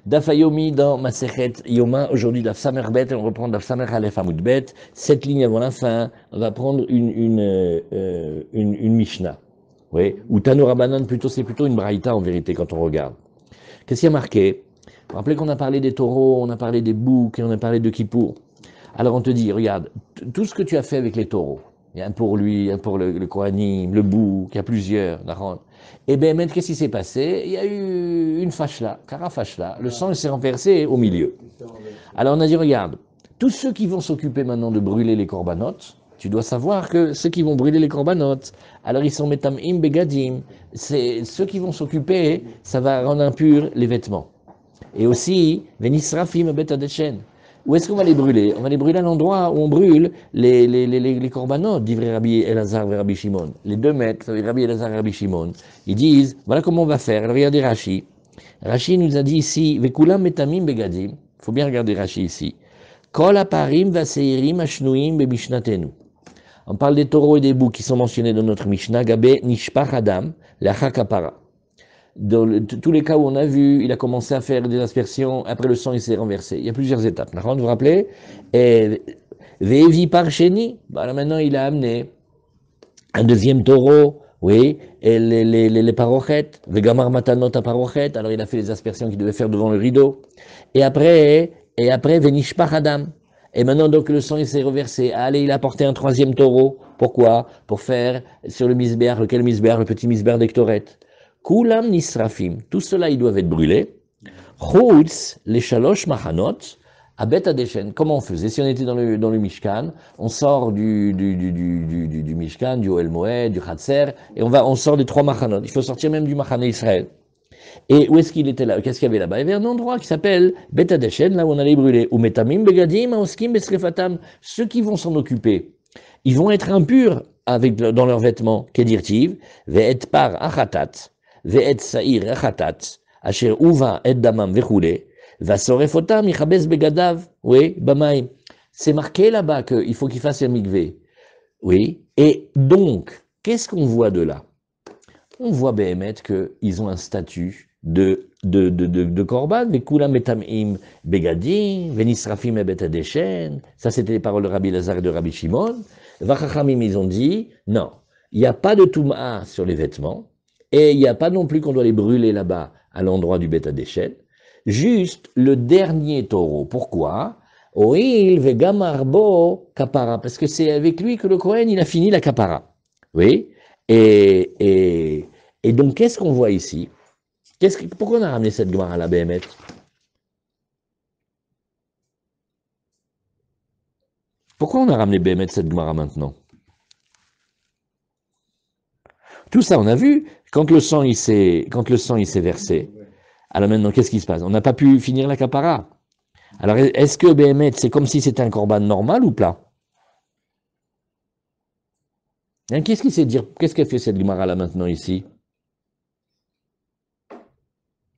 Daf Hayomi dans Masechet Yoma, aujourd'hui Daf Samer Bet, et on reprend Daf Samer Aleph Hamoud Bet. 7 lignes avant la fin, on va prendre une Mishnah. Oui, ou Tano Rabbanan, plutôt, c'est plutôt une Braïta en vérité quand on regarde. Qu'est-ce qu'il y a marqué? Vous vous rappelez qu'on a parlé des taureaux, on a parlé des boucs et on a parlé de Kippour. Alors on te dit, regarde, tout ce que tu as fait avec les taureaux, il y a un pour lui, un pour le Kohanim, le bouc, il y a plusieurs, et bien maintenant, qu'est-ce qui s'est passé? Il y a eu une fashla, kara fashla, le sang s'est renversé au milieu. Alors on a dit, regarde, tous ceux qui vont s'occuper maintenant de brûler les corbanotes, tu dois savoir que ceux qui vont brûler les corbanotes, alors ils sont metamim begadim, c'est ceux qui vont s'occuper, ça va rendre impurs les vêtements. Et aussi, venisrafim betadeshen. Où est-ce qu'on va les brûler? On va les brûler à l'endroit où on brûle les corbanotes, dit Rabbi Elazar et Rabbi Shimon. Les 2 maîtres, Rabbi Elazar et Rabbi Shimon, ils disent, voilà comment on va faire. Alors regardez Rashi. Rashi nous a dit ici, vekulam metamim begadim. Il faut bien regarder Rashi ici. Kol aparim vaseirim ashnuim bemishnatenu. On parle des taureaux et des boucs qui sont mentionnés dans notre Mishnah, Gabé nishpach adam, la kapara. Dans tous les cas où on a vu, il a commencé à faire des aspersions, après le sang il s'est renversé. Il y a plusieurs étapes. Vous vous rappelez? Et Vevi Parcheni, là maintenant il a amené un deuxième taureau, oui, et les parochettes, Vegamar Matanot à parochettes, alors il a fait les aspersions qu'il devait faire devant le rideau. Et après Venishpach Adam. Et maintenant donc le sang il s'est reversé. Allez, il a apporté un 3e taureau. Pourquoi? Pour faire sur le misbéar, lequel misbéar? Le petit misbéar d'Ektoret. Kulam nisrafim, tout cela ils doivent être brûlés. Chutz les shalosh machanot, à Bet Adeshen. Comment on faisait? Si on était dans le Mishkan, on sort du Mishkan, du Ohel Moed, du Chatzer, et on sort des 3 machanot. Il faut sortir même du Machane Israël. Et où est-ce qu'il était là? Qu'est-ce qu'il y avait là-bas? Il y avait un endroit qui s'appelle Bet Adeshen, là où on allait brûler. Ou metamim begadim, aoskim besrefatam. Ceux qui vont s'en occuper, ils vont être impurs dans leurs vêtements. Kedirtiv, ve'et par achatat. Ve'et sa'ir achatat, asher uva et damam vechoule, va sorefotam ichabes begadav, oui, bamaim. C'est marqué là-bas qu'il faut qu'il fasse un mikvé. Oui, et donc, qu'est-ce qu'on voit de là? On voit Béhémet qu'ils ont un statut de korban, mais kula metamim begadim, venisrafim et betadeshen. Ça, c'était les paroles de Rabbi Lazar et de Rabbi Shimon. Vachachamim, ils ont dit, non, il n'y a pas de touma sur les vêtements. Et il n'y a pas non plus qu'on doit les brûler là-bas, à l'endroit du Beth Adeshen. Juste le dernier taureau. Pourquoi? Oil vegamarbo kapara. Parce que c'est avec lui que le Kohen, il a fini la kapara. Oui? Et donc, qu'est-ce qu'on voit ici? Pourquoi on a ramené cette Gemara à la Béhémet? Pourquoi on a ramené Béhémet cette Gemara maintenant? Tout ça, on a vu, quand le sang il s'est versé. Alors maintenant, qu'est-ce qui se passe? On n'a pas pu finir la kapara. Alors, est-ce que Béhémet, c'est comme si c'était un korban normal ou plat? Hein, qu'est-ce qu'elle fait cette Gemara là maintenant ici?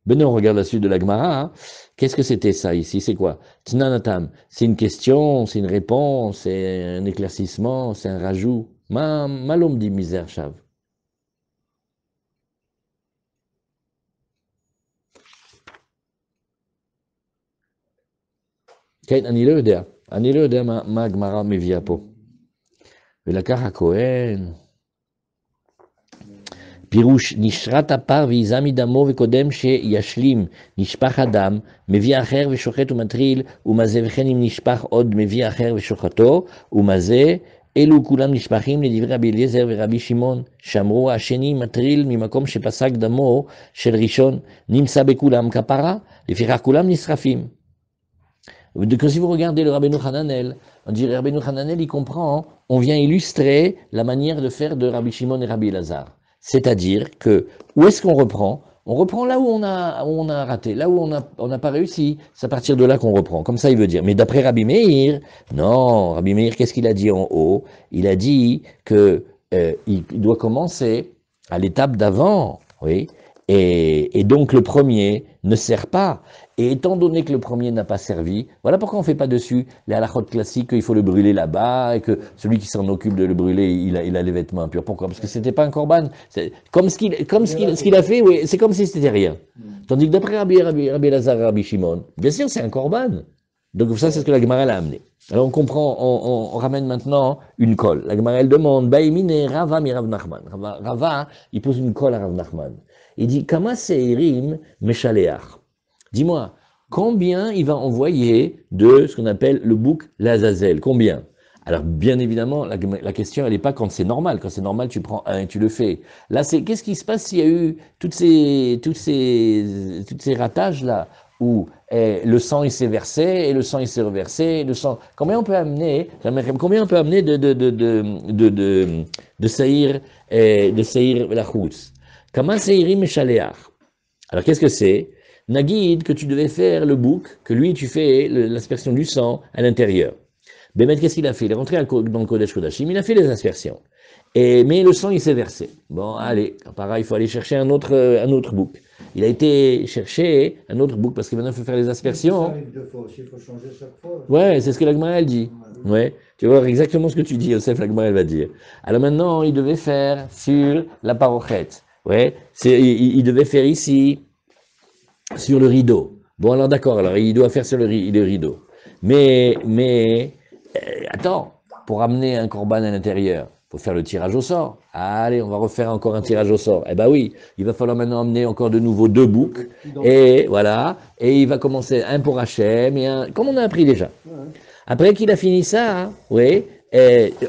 Ben non, on regarde la suite de la Gemara. Hein. Qu'est-ce que c'était ça ici? C'est quoi? Tnanatam. C'est une question, c'est une réponse, c'est un éclaircissement, c'est un rajout. Malom dit misère, chav. אני לא יודע מה הגמרא מביאה פה. ולקח הכהן, פירוש נשרת הפר ועיזה מדמו וקודם שישלים נשפך הדם, מביא אחר ושוחט ומטריל, ומזה וכן אם נשפך עוד מביא אחר ושוחטו, ומזה אלו כולם נשפכים לדברי רבי אליעזר ורבי שמעון, שאמרו השני מטריל ממקום שפסק דמו של ראשון, נמצא בכולם כפרה, לפיכך כולם נשרפים. Quand si vous regardez le Rabbeinu Hananel, on dirait Rabbeinu Hananel, il comprend, on vient illustrer la manière de faire de Rabbi Shimon et Rabbi Elazar. C'est-à-dire que, où est-ce qu'on reprend? On reprend là où on a raté, là où on n'a pas réussi. C'est à partir de là qu'on reprend. Comme ça, il veut dire. Mais d'après Rabbi Meir, non, Rabbi Meir, qu'est-ce qu'il a dit en haut? Il a dit que il doit commencer à l'étape d'avant, oui, Et donc le premier ne sert pas. Et étant donné que le premier n'a pas servi, voilà pourquoi on ne fait pas dessus les halakhot classiques qu'il faut le brûler là-bas et que celui qui s'en occupe de le brûler, il a les vêtements impurs. Pourquoi? Parce que c'était pas un korban. Comme ce qu'il a fait, oui, c'est comme si c'était rien. Tandis que d'après Rabbi Lazare et Rabbi Shimon, bien sûr c'est un korban. Donc ça c'est ce que la Gemara a amené. Alors on comprend, on ramène maintenant une colle. La Gemara elle demande, Baïmine Rava mi Rav Nachman. Rava, il pose une colle à Rav Nachman. Il dit, Kama Seirim Meshaleach. Dis-moi, combien il va envoyer de ce qu'on appelle le bouc l'Azazel? Combien? Alors, bien évidemment, la question, elle n'est pas quand c'est normal. Quand c'est normal, tu prends un et tu le fais. Là, c'est qu'est-ce qui se passe s'il y a eu toutes ces ratages-là, où le sang, il s'est versé, et le sang, il s'est reversé, le sang... Combien on peut amener de saïr la chutz? Comment seirim meshaleach? Alors, qu'est-ce que c'est? Nagid, que tu devais faire le bouc, que lui, tu fais l'aspersion du sang à l'intérieur. Bémet, qu'est-ce qu'il a fait? Il est rentré dans le Kodesh Kodashim, il a fait les aspersions. Mais le sang, il s'est versé. Bon, allez, pareil, il faut aller chercher un autre bouc. Il a été chercher un autre bouc, parce que maintenant, il faut faire les aspersions. Ça arrive 2 fois aussi, il faut changer chaque fois. Ouais, c'est ce que la Gemara, elle dit. Ouais, tu vas voir exactement ce que tu dis, Yosef, la Gemara, elle va dire. Alors maintenant, il devait faire sur la parochette. Ouais, il devait faire ici, sur le rideau. Bon, alors d'accord, alors il doit faire sur le rideau. Mais attends, pour amener un korban à l'intérieur, il faut faire le tirage au sort. Allez, on va refaire encore un tirage au sort. Eh ben oui, il va falloir maintenant amener encore de nouveau 2 boucs. Et voilà, et il va commencer un pour Hachem, et un, comme on a appris déjà. Après qu'il a fini ça, hein, oui,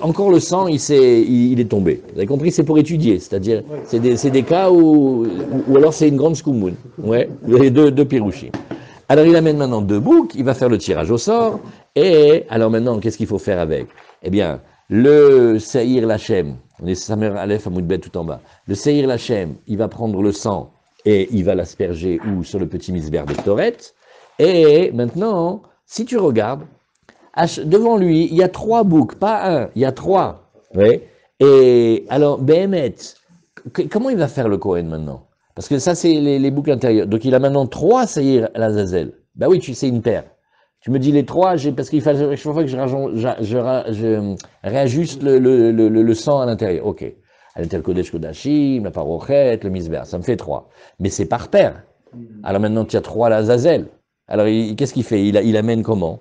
encore le sang, il est tombé. Vous avez compris, c'est pour étudier, c'est-à-dire, c'est des cas où alors c'est une grande skoumoun. Ouais, vous avez deux pirouchis. Alors il amène maintenant 2 boucs, il va faire le tirage au sort, et alors maintenant, qu'est-ce qu'il faut faire avec? Eh bien, le Seir Lachem, on est Samer Aleph Amoudbet tout en bas, le Seir Lachem, il va prendre le sang, et il va l'asperger ou sur le petit misber de Toret, et maintenant, si tu regardes, devant lui, il y a 3 boucs, pas un, il y a 3. Oui. Et alors, Behemet, comment il va faire le Kohen maintenant? Parce que ça, c'est les boucles intérieures. Donc, il a maintenant 3 Seir Lazazel. Ben oui, tu sais, une paire. Tu me dis les 3, parce qu'il fallait chaque fois que je réajuste le sang à l'intérieur. Ok. À l'intérieur, Kodesh Kodashim, la Parochet, le Misber, ça me fait 3. Mais c'est par paire. Alors maintenant, tu as 3 Lazazel. Alors, qu'est-ce qu'il fait? Il amène comment?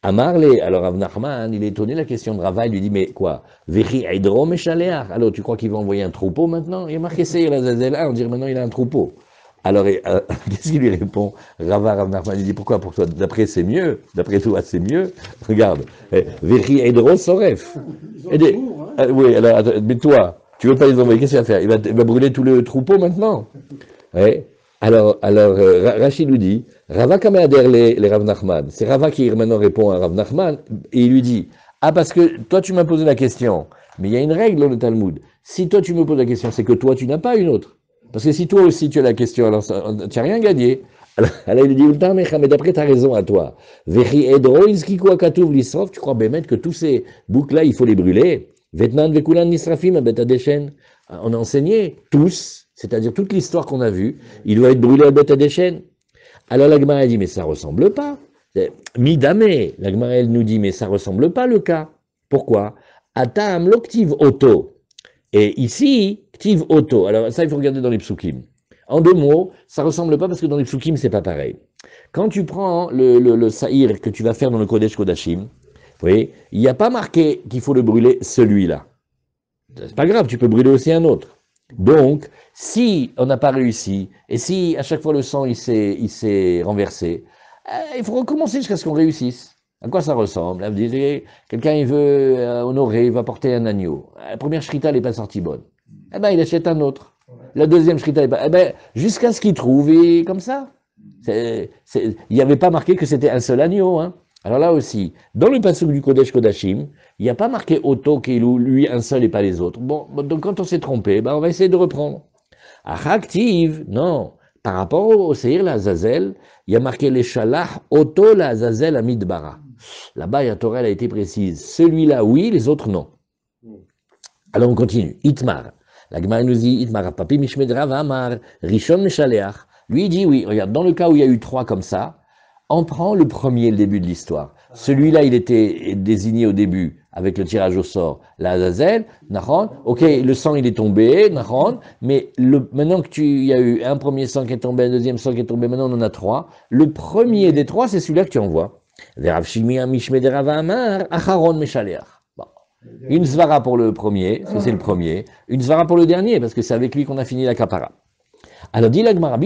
Amarle, alors Rav Nachman, il est étonné, la question de Rava, il lui dit, mais quoi? Vechi Eidrom et Shaleach. Alors, tu crois qu'il va envoyer un troupeau maintenant? Il a marqué Seir Lazazel, on dirait maintenant il a un troupeau. Alors, qu'est-ce qu'il lui répond? Rav Nachman, il dit, pourquoi pour toi? D'après, c'est mieux. D'après toi, c'est mieux. Regarde. Vechi Eidrom Soref. Oui, alors, mais toi, tu veux pas les envoyer, qu'est-ce qu'il va faire? Il va brûler tout le troupeau maintenant? Ouais. Alors Rachid nous dit, Rava Kameader les Rav Nachman. C'est Rava qui maintenant répond à Rav Nachman, et il lui dit, ah parce que toi tu m'as posé la question, mais il y a une règle dans le Talmud. Si toi tu me poses la question, c'est que toi tu n'as pas une autre. Parce que si toi aussi tu as la question, alors tu n'as rien gagné. Alors il dit, mais d'après ta raison à toi, Vechi Edro, Inskiko Katouv Lisrof, tu crois bien que tous ces boucs-là, il faut les brûler. Vetnan Vekulan Nisrafim, Abetadeshen. On a enseigné tous. C'est-à-dire toute l'histoire qu'on a vue, il doit être brûlé à Beth Adeshen. Alors la Gemara dit, mais ça ressemble pas. Midame, la Gemara elle nous dit, mais ça ressemble pas le cas. Pourquoi? Atam l'octive auto. Et ici, ktiv auto. Alors ça, il faut regarder dans les psukim. En 2 mots, ça ressemble pas parce que dans les psukim, c'est pas pareil. Quand tu prends le saïr que tu vas faire dans le Kodesh Kodashim, oui, il n'y a pas marqué qu'il faut le brûler celui-là. C'est pas grave, tu peux brûler aussi un autre. Donc, si on n'a pas réussi, et si à chaque fois le sang il s'est renversé, il faut recommencer jusqu'à ce qu'on réussisse. À quoi ça ressemble? Vous disiez, quelqu'un il veut honorer, il va porter un agneau. La première shrita n'est pas sortie bonne. Eh ben, il achète un autre. La deuxième shrita n'est pas... Eh ben, jusqu'à ce qu'il trouve, et comme ça. Il n'y avait pas marqué que c'était un seul agneau, hein. Alors là aussi, dans le passage du Kodesh Kodashim, il n'y a pas marqué auto qui est lui un seul et pas les autres. Bon, donc quand on s'est trompé, ben on va essayer de reprendre. Active, non. Par rapport au Seir Lazazel, il y a marqué les Shalach auto Lazazel Amidbara. Là-bas, la Torah a été précise. Celui-là, oui, les autres, non. Alors on continue. Itmar. La Gemara nous dit, Itmar Papi Mishmed Rav Amar, Rishon Meshaleach. Lui, il dit oui, regarde, dans le cas où il y a eu 3 comme ça, on prend le premier, le début de l'histoire. Celui-là, il était désigné au début avec le tirage au sort, la Azazel, Nahon. Ok, le sang, il est tombé, Nahon. Mais maintenant il y a eu un premier sang qui est tombé, un deuxième sang qui est tombé, maintenant on en a 3. Le premier des 3, c'est celui-là que tu envoies. Verav Shimia Mishmed Rav Amar, Acharon Meshaleach. Bon. Une svara pour le premier, parce que c'est le premier. Une svara pour le dernier, parce que c'est avec lui qu'on a fini la kapara. Alors, dit l'Agmara,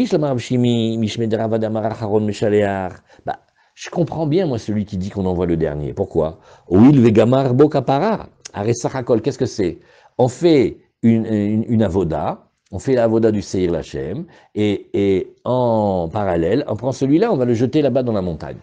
je comprends bien, moi, celui qui dit qu'on envoie le dernier. Pourquoi? Ouil vegamar bo kapara. Aresachakol, qu'est-ce que c'est? On fait une avoda, on fait l'avoda du Seir Lachem, et en parallèle, on prend celui-là, on va le jeter là-bas dans la montagne.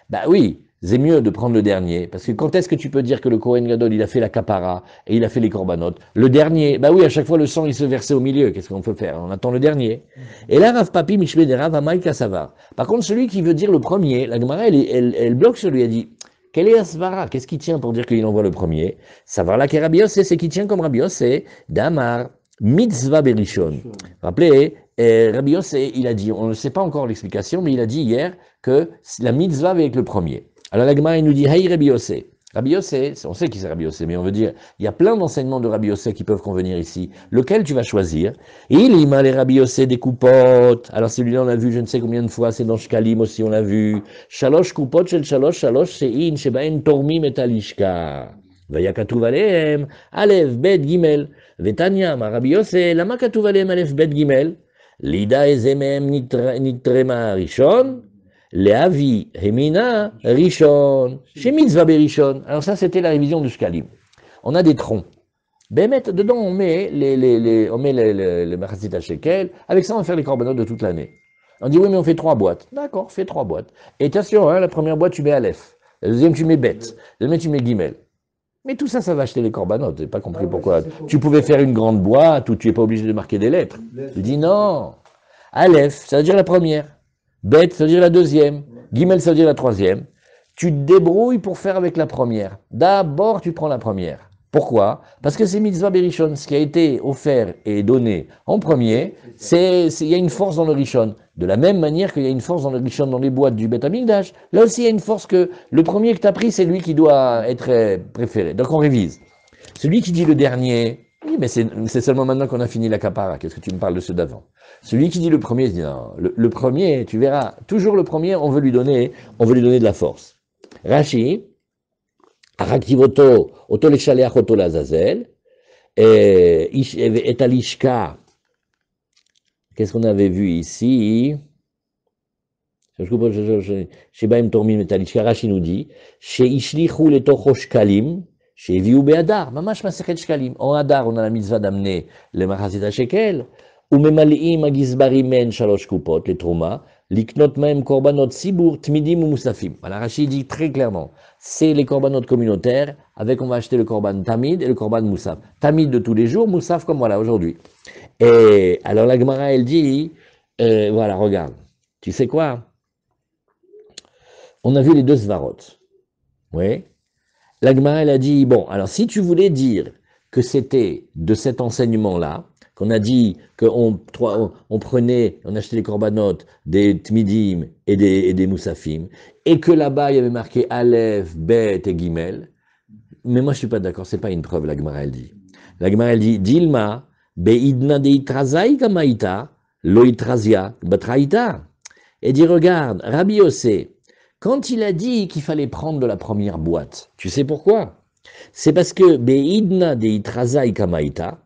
Bah oui, c'est mieux de prendre le dernier, parce que quand est-ce que tu peux dire que le Kohen Gadol, il a fait la kapara, et il a fait les corbanotes? Le dernier, bah oui, à chaque fois le sang, il se versait au milieu, qu'est-ce qu'on peut faire? On attend le dernier. Et là, Rav Papi, Mishme de Rav Amaï Kassava. Par contre, celui qui veut dire le premier, la Gemara, elle bloque sur lui, elle dit, quel est Asvara? Qu'est-ce qui tient pour dire qu'il envoie le premier? Savoir là qu'est Rabbi Yossé, c'est qui tient comme Rabbi Yossé, Damar, Mitzvah Berishon. Rappelez, Rabbi Yossé, il a dit, on ne sait pas encore l'explication, mais il a dit hier que la mitzvah avec le premier. Alors la Gemara, il nous dit, hey Rabbi Yossé. Rabbi Yossé, on sait qui c'est Rabbi Yossé, mais on veut dire, il y a plein d'enseignements de Rabbi Yossé qui peuvent convenir ici. Lequel tu vas choisir? Il m'a les Rabbi Yossé des coupotes. Alors celui-là, on l'a vu je ne sais combien de fois, c'est dans Shkalim aussi, on l'a vu. Shalosh coupotes, shel shalosh, shalosh, she'in, shebaen tormi metalishka. Vaya katuv alehem, alef, bet, gimel. Vetanya, ma Rabbi Yossé, lama katuv alehem, alef, bet, gimel. Lida ezemem nitrema rishon. Leavi, Hemina, Rishon, chez Mitzvah Berishon. Alors ça, c'était la révision du Shkalim. On a des troncs. Bémet, dedans, on met les Machatzit HaShekel. Avec ça, on va faire les corbanotes de toute l'année. On dit, oui, mais on fait 3 boîtes. D'accord, fais 3 boîtes. Et attention, hein, la première boîte, tu mets Aleph. La deuxième, tu mets Bet. La deuxième, tu mets Gimel. Mais tout ça, ça va acheter les corbanotes. J'ai pas compris pourquoi. Tu pouvais faire une grande boîte où tu n'es pas obligé de marquer des lettres. Je dis non. Aleph, ça veut dire la première. Bet, ça veut dire la deuxième. Gimel, ça veut dire la troisième. Tu te débrouilles pour faire avec la première. D'abord, tu prends la première. Pourquoi? Parce que c'est Mitzvah Berishon. Ce qui a été offert et donné en premier, il y a une force dans le Rishon. De la même manière qu'il y a une force dans le Rishon dans les boîtes du Bet Amikdash, là aussi il y a une force que le premier que tu as pris, c'est lui qui doit être préféré. Donc on révise. Celui qui dit le dernier, oui, mais c'est seulement maintenant qu'on a fini la kapara. Qu'est-ce que tu me parles de ceux d'avant? Celui qui dit le premier, il dit non, le premier, tu verras, toujours le premier, on veut lui donner de la force. Rashi, Araktivoto, Oto Leshaleach, Oto Lazazel, et Alishka. Qu'est-ce qu'on avait vu ici? Shebaim Tormim et Alishka, Rashi nous dit, She Ishlichu Letocho Shkalim, She Viu Be'adar, Mamash Masechet Shkalim. En Adar, on a la mitzvah d'amener les Machatzit HaShekel. וממלאים הגזברים מהן 3 קופות לתרומה, לקנות מהם קורבנות ציבור, תמידים ומוספים. Voilà, Rachid dit très clairement, c'est les corbanotes communautaires, avec on va acheter le korban tamid et le korban moussaf. Tamid de tous les jours, moussaf comme voilà aujourd'hui. Et alors la Gemara, elle dit, voilà, regarde, tu sais quoi? On a vu les 2 svarot. Oui. La Gemara, elle a dit, bon, alors si tu voulais dire que c'était de cet enseignement-là, qu'on a dit qu'on prenait, on achetait les corbanotes, des tmidim et des moussafim, et que là-bas il y avait marqué Aleph, Bet et Gimel, mais moi je suis pas d'accord, c'est pas une preuve, la Gemara elle dit. La Gemara elle dit, Dilma, Beidna de Itrazai Kamaita, Lo Itrazia, Batraïta. Et dit, regarde, Rabbi Yossé, quand il a dit qu'il fallait prendre de la première boîte, tu sais pourquoi? C'est parce que Beidna de Itrazai Kamaita,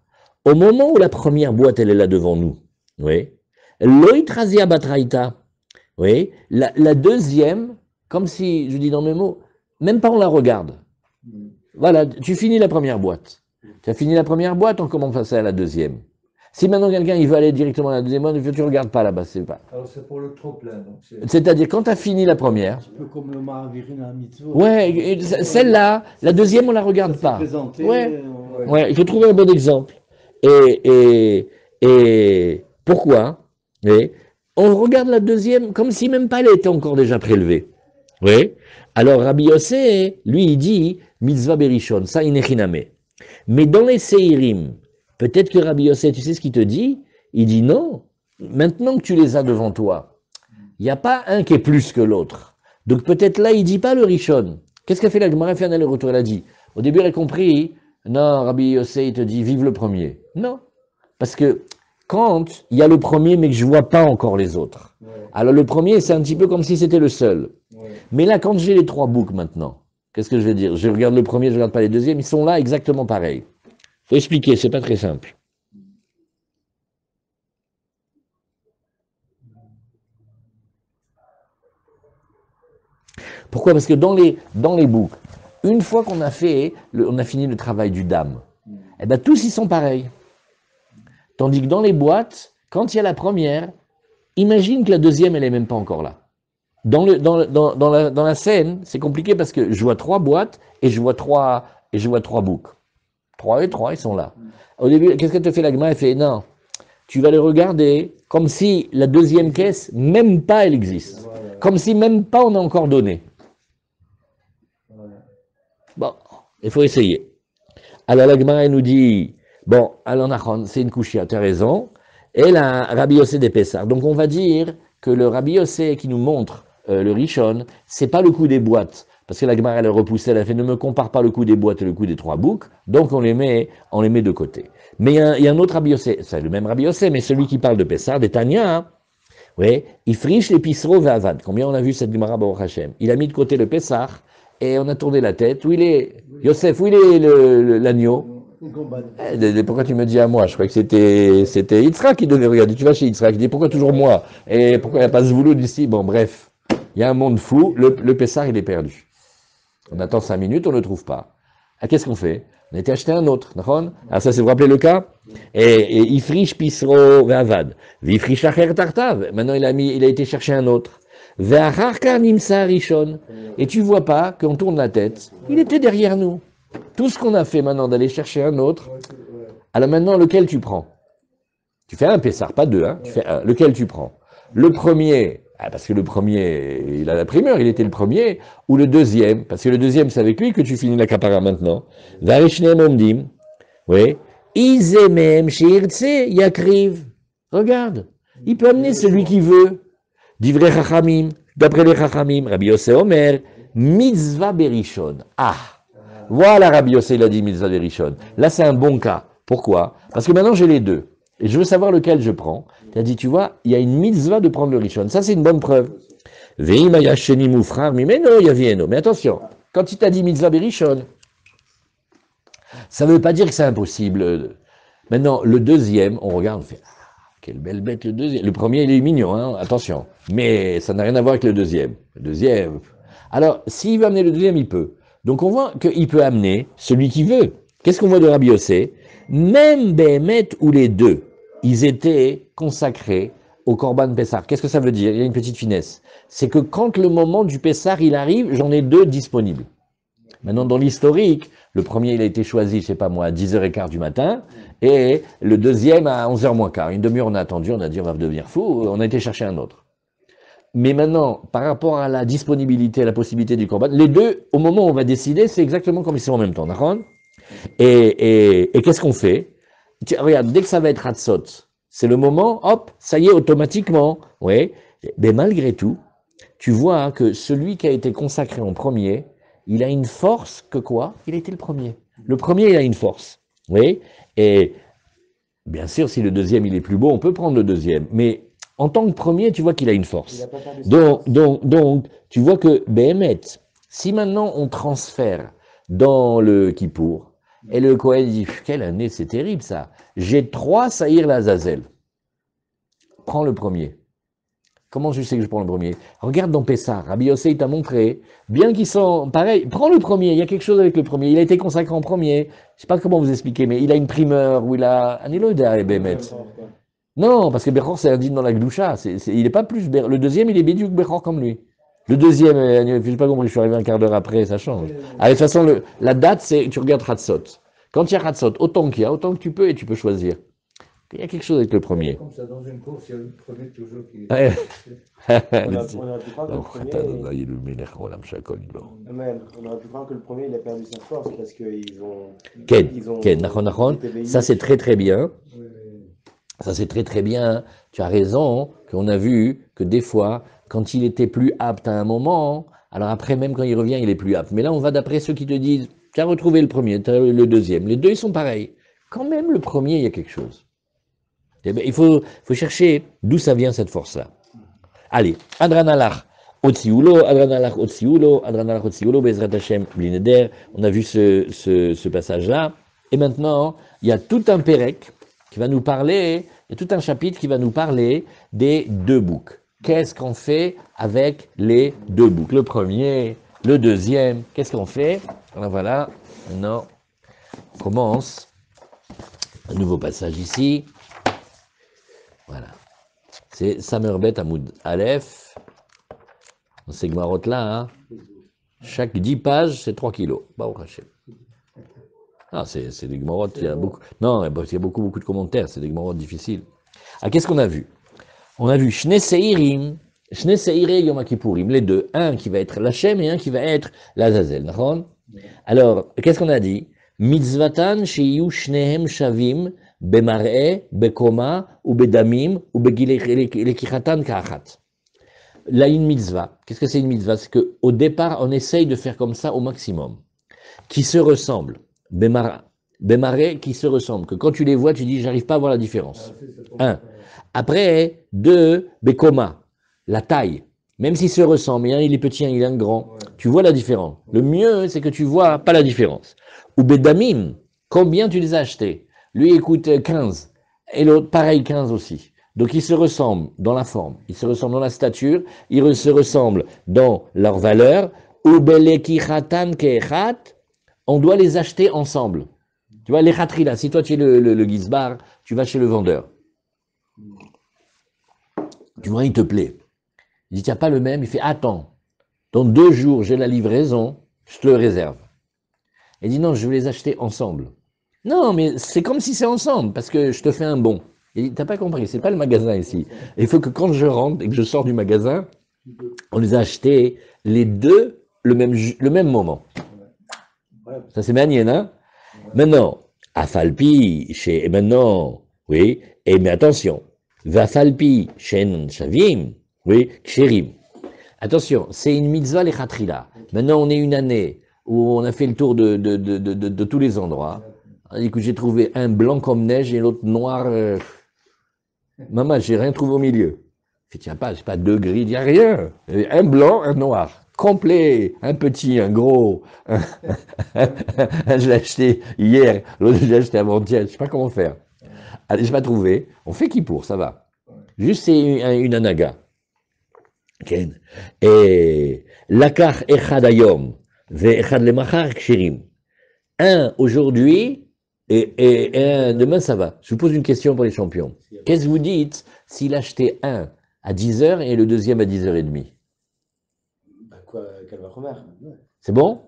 au moment où la première boîte, elle est là devant nous, oui, Loitrazia Batraïta, oui, la deuxième, comme si, je dis dans mes mots, même pas on la regarde. Voilà, tu finis la première boîte. Tu as fini la première boîte, on commence à passer à la deuxième. Si maintenant quelqu'un il veut aller directement à la deuxième boîte, tu ne regardes pas là-bas, c'est pas. Alors c'est pour le trop-plein. C'est-à-dire, quand tu as fini la première. Un petit peu comme le Mahavirina Mitzvot. Ouais, celle-là, la deuxième, on ne la regarde pas. Ouais, il faut trouver un bon exemple. Et pourquoi? Oui. On regarde la deuxième comme si même pas elle était encore déjà prélevée. Oui. Alors Rabbi Yossé, lui, il dit Mitzvah Berishon, ça inechiname. Mais dans les Seirim, Peut-être que Rabbi Yossé, tu sais ce qu'il te dit? Il dit non, maintenant que tu les as devant toi, il n'y a pas un qui est plus que l'autre. Donc peut-être là, il dit pas le Rishon. Qu'est-ce qu'a fait la Gemara? Fait un aller-retour, elle a dit. Au début, elle a compris, non, Rabbi Yossé, il te dit, vive le premier. Non, parce que quand il y a le premier, mais que je vois pas encore les autres. Ouais. Alors le premier, c'est un petit peu comme si c'était le seul. Ouais. Mais là, quand j'ai les trois boucs maintenant, qu'est-ce que je vais dire? Je regarde le premier, je regarde pas les deuxièmes, ils sont là exactement pareils. Faut expliquer, c'est pas très simple. Pourquoi? Parce que dans les boucs, une fois qu'on a fait, on a fini le travail du dame, eh ben tous ils sont pareils. Tandis que dans les boîtes, quand il y a la première, imagine que la deuxième, elle est même pas encore là. Dans la scène, c'est compliqué parce que je vois trois boîtes et je vois trois boucs. Trois et trois, ils sont là. Au début, qu'est-ce qu'elle te fait la Gemara? Elle fait non. Tu vas les regarder comme si la deuxième caisse, même pas elle existe. Voilà. Comme si même pas on a encore donné. Voilà. Bon, il faut essayer. Alors la Gemara, elle nous dit, bon, alors Nachon, c'est une couchia, tu as raison. Et la Rabbi Yossé des Pessar. Donc on va dire que le Rabbi Yossé qui nous montre le Rishon, c'est pas le coup des boîtes. Parce que la Gemara, elle a repoussé, elle a fait, ne me compare pas le coup des boîtes et le coup des trois boucs. Donc on les met de côté. Mais il y a un autre Rabbi Yossé, c'est le même Rabbi Yossé, mais celui qui parle de Pessar, des Tanya, hein. Oui, il friche les pissereaux Vavad. Combien on a vu cette Gemara Baruch Hashem? Il a mis de côté le Pessar et on a tourné la tête. Où il est, Yosef, où il est l'agneau? Pourquoi tu me dis à moi? Je crois que c'était Yitzhak qui devait regarder. Tu vas chez Yitzhak, il dit pourquoi toujours moi? Et pourquoi il n'y a pas ce boulot d'ici? Bon, bref, il y a un monde fou. Le Pessar, il est perdu. On attend 5 minutes, on ne le trouve pas. Ah, qu'est-ce qu'on fait? On a été acheter un autre. Alors ça, c'est vous rappelez le cas? Et il friche Pisro Ve'avad. Vifriche Acher Tartav. Maintenant, il a été chercher un autre. Ve'acharka Nimsa Rishon. Et tu vois pas qu'on tourne la tête. Il était derrière nous. Tout ce qu'on a fait maintenant d'aller chercher un autre. Alors maintenant, lequel tu prends? Tu fais un Pessar, pas deux, hein. Tu fais un. Lequel tu prends? Le premier, parce que le premier, il a la primeur, il était le premier, ou le deuxième, parce que le deuxième, c'est avec lui que tu finis la capara maintenant. Varishnem omdim, oui. Izemem shirtse yakriv. Regarde, il peut amener celui qui veut. Divrei chachamim, d'après les chachamim, Rabbi Yossé Omer, mitzvah berishon. Ah, voilà Rabbi Yossé, il a dit mitzvah berishon. Là, c'est un bon cas. Pourquoi? Parce que maintenant, j'ai les deux. Et je veux savoir lequel je prends. Il a dit, tu vois, il y a une mitzvah de prendre le rishon. Ça, c'est une bonne preuve. Mais attention, quand il t'a dit mitzvah berishon, ça ne veut pas dire que c'est impossible. Maintenant, le deuxième, on regarde, on fait, ah, quelle belle bête le deuxième. Le premier, il est mignon, hein, attention. Mais ça n'a rien à voir avec le deuxième. Le deuxième. Alors, s'il veut amener le deuxième, il peut. Donc, on voit qu'il peut amener celui qui veut. Qu'est-ce qu'on voit de Rabbi Yossé? Même Béhémet ou les deux, ils étaient consacrés au Korban Pessar. Qu'est-ce que ça veut dire? Il y a une petite finesse. C'est que quand le moment du Pessar, il arrive, j'en ai deux disponibles. Maintenant, dans l'historique, le premier, il a été choisi, je sais pas moi, à 10h15 du matin, et le deuxième à 11h moins quart. Une demi-heure, on a attendu, on a dit, on va devenir fou, on a été chercher un autre. Mais maintenant, par rapport à la disponibilité, à la possibilité du Korban, les deux, au moment où on va décider, c'est exactement comme ils sont en même temps, d'accord? Et qu'est-ce qu'on fait? Regarde, dès que ça va être Hatzot, c'est le moment, hop, ça y est, automatiquement, ouais. Mais malgré tout, tu vois que celui qui a été consacré en premier, il a une force que quoi? Il a été le premier. Le premier, il a une force, oui. Et bien sûr, si le deuxième, il est plus beau, on peut prendre le deuxième. Mais en tant que premier, tu vois qu'il a une force. Donc, tu vois que, Béhémet, si maintenant on transfère dans le Kippour, et le Kohen dit, quelle année, c'est terrible ça. J'ai 3 Saïr Lazazel. Prends le premier. Comment je sais que je prends le premier? Regarde dans Pessah, Rabbi Yossé il t'a montré, bien qu'ils sont pareils, prends le premier, il y a quelque chose avec le premier, il a été consacré en premier, je sais pas comment vous expliquer, mais il a une primeur, ou il a un Eloïda et Bémet. Non, parce que Bechor c'est indigne dans la Gdoucha, il n'est pas plus, le deuxième il est Bédiouk Bechor comme lui. Le deuxième, je n'ai pas compris, je suis arrivé un quart d'heure après, ça change. Ah, de toute façon, la date, c'est, tu regardes Hatzot. Quand il y a Hatzot, autant qu'il y a, autant que tu peux, et tu peux choisir. Il y a quelque chose avec le premier. Comme ça, dans une course, il y a le premier toujours qui. Ouais. On aurait pu croire que le premier. Mais on aurait pu croire que le premier, il a perdu sa force parce qu'ils ont. Ken, Ils ont. Ken, nachon, nachon. Ça c'est très très bien. Ça c'est très très bien. Tu as raison qu'on a vu que des fois, quand il était plus apte à un moment, alors après même quand il revient, il est plus apte. Mais là, on va d'après ceux qui te disent, tu as retrouvé le premier, tu as le deuxième. Les deux, ils sont pareils. Quand même, le premier, il y a quelque chose. Eh bien, il faut chercher d'où ça vient cette force-là. Allez, Adranalach Otsiulo, Adranalach Otsiulo, Adranalach Otsiulo, Bezrat Hashem Blineder. On a vu ce passage-là. Et maintenant, il y a tout un pérec qui va nous parler, il y a tout un chapitre qui va nous parler des deux boucs. Qu'est-ce qu'on fait avec les deux boucs? Le premier, le deuxième, qu'est-ce qu'on fait? Alors voilà, maintenant, on commence. Un nouveau passage ici. Voilà. C'est Samerbet Hamoud Aleph. Dans ces gmarottes-là, hein. Chaque 10 pages, c'est 3 kilos. Baruch Hashem. Ah, c'est des gmarottes, il y a beaucoup. Non, il y a beaucoup de commentaires, c'est des gmarottes difficiles. Ah, qu'est-ce qu'on a vu? On a vu Shne Seirim, Shne Seirei Yom Kippourim, les deux. Un qui va être l'Hachem et un qui va être l'Azazel. Alors, qu'est-ce qu'on a dit? Mitzvatan sheyu shnehem shavim bemar'e, bekoma, ou bedamim, ou begilekichatan ka'achat. Là, une mitzvah. Qu'est-ce que c'est une mitzvah? C'est qu'au départ, on essaye de faire comme ça au maximum. Qui se ressemblent. Bemar'e, qui se ressemblent. Que quand tu les vois, tu dis, j'arrive pas à voir la différence. Un. Après, deux, bekoma. La taille. Même s'ils se ressemblent, un il est petit, un il est grand, tu vois la différence. Le mieux, c'est que tu vois pas la différence. Ou bedamim, combien tu les as achetés? Lui, il coûte 15, et l'autre, pareil, 15 aussi. Donc, ils se ressemblent dans la forme, ils se ressemblent dans la stature, ils se ressemblent dans leur valeur. Ou belekichatan keechat, on doit les acheter ensemble. Tu vois, les khatri là, si toi tu es le gizbar, tu vas chez le vendeur. Tu vois, il te plaît. Il dit, tu n'as pas le même. Il fait, attends, dans 2 jours, j'ai la livraison, je te le réserve. Il dit, non, je vais les acheter ensemble. Non, mais c'est comme si c'est ensemble, parce que je te fais un bon. Il dit, t'as pas compris, c'est pas le magasin ici. Il faut que quand je rentre et que je sors du magasin, on les a achetés les deux le même moment. Ça c'est manienne, hein? Maintenant, Afalpi, et maintenant, oui, et mais attention, Vafalpi, Shen Shavim, oui, Ksherim. Attention, c'est une mitzvah les khatrila. Maintenant, on est une année où on a fait le tour de tous les endroits. Écoute, j'ai trouvé un blanc comme neige et l'autre noir. Maman, j'ai rien trouvé au milieu. Je tiens pas, c'est pas 2 gris, il n'y a rien. Un blanc, un noir. Complet, un petit, un gros. Je l'ai acheté hier, l'autre je l'ai acheté avant-hier, je ne sais pas comment faire. Allez, je vais trouver. On fait Kippour, ça va. Juste c'est une anaga. Okay. Et lakar echad ayom ve echad lemachar kshirim. Un aujourd'hui et un demain, ça va. Je vous pose une question pour les champions. Qu'est-ce que vous dites s'il achetait un à 10h et le deuxième à 10h30? C'est bon?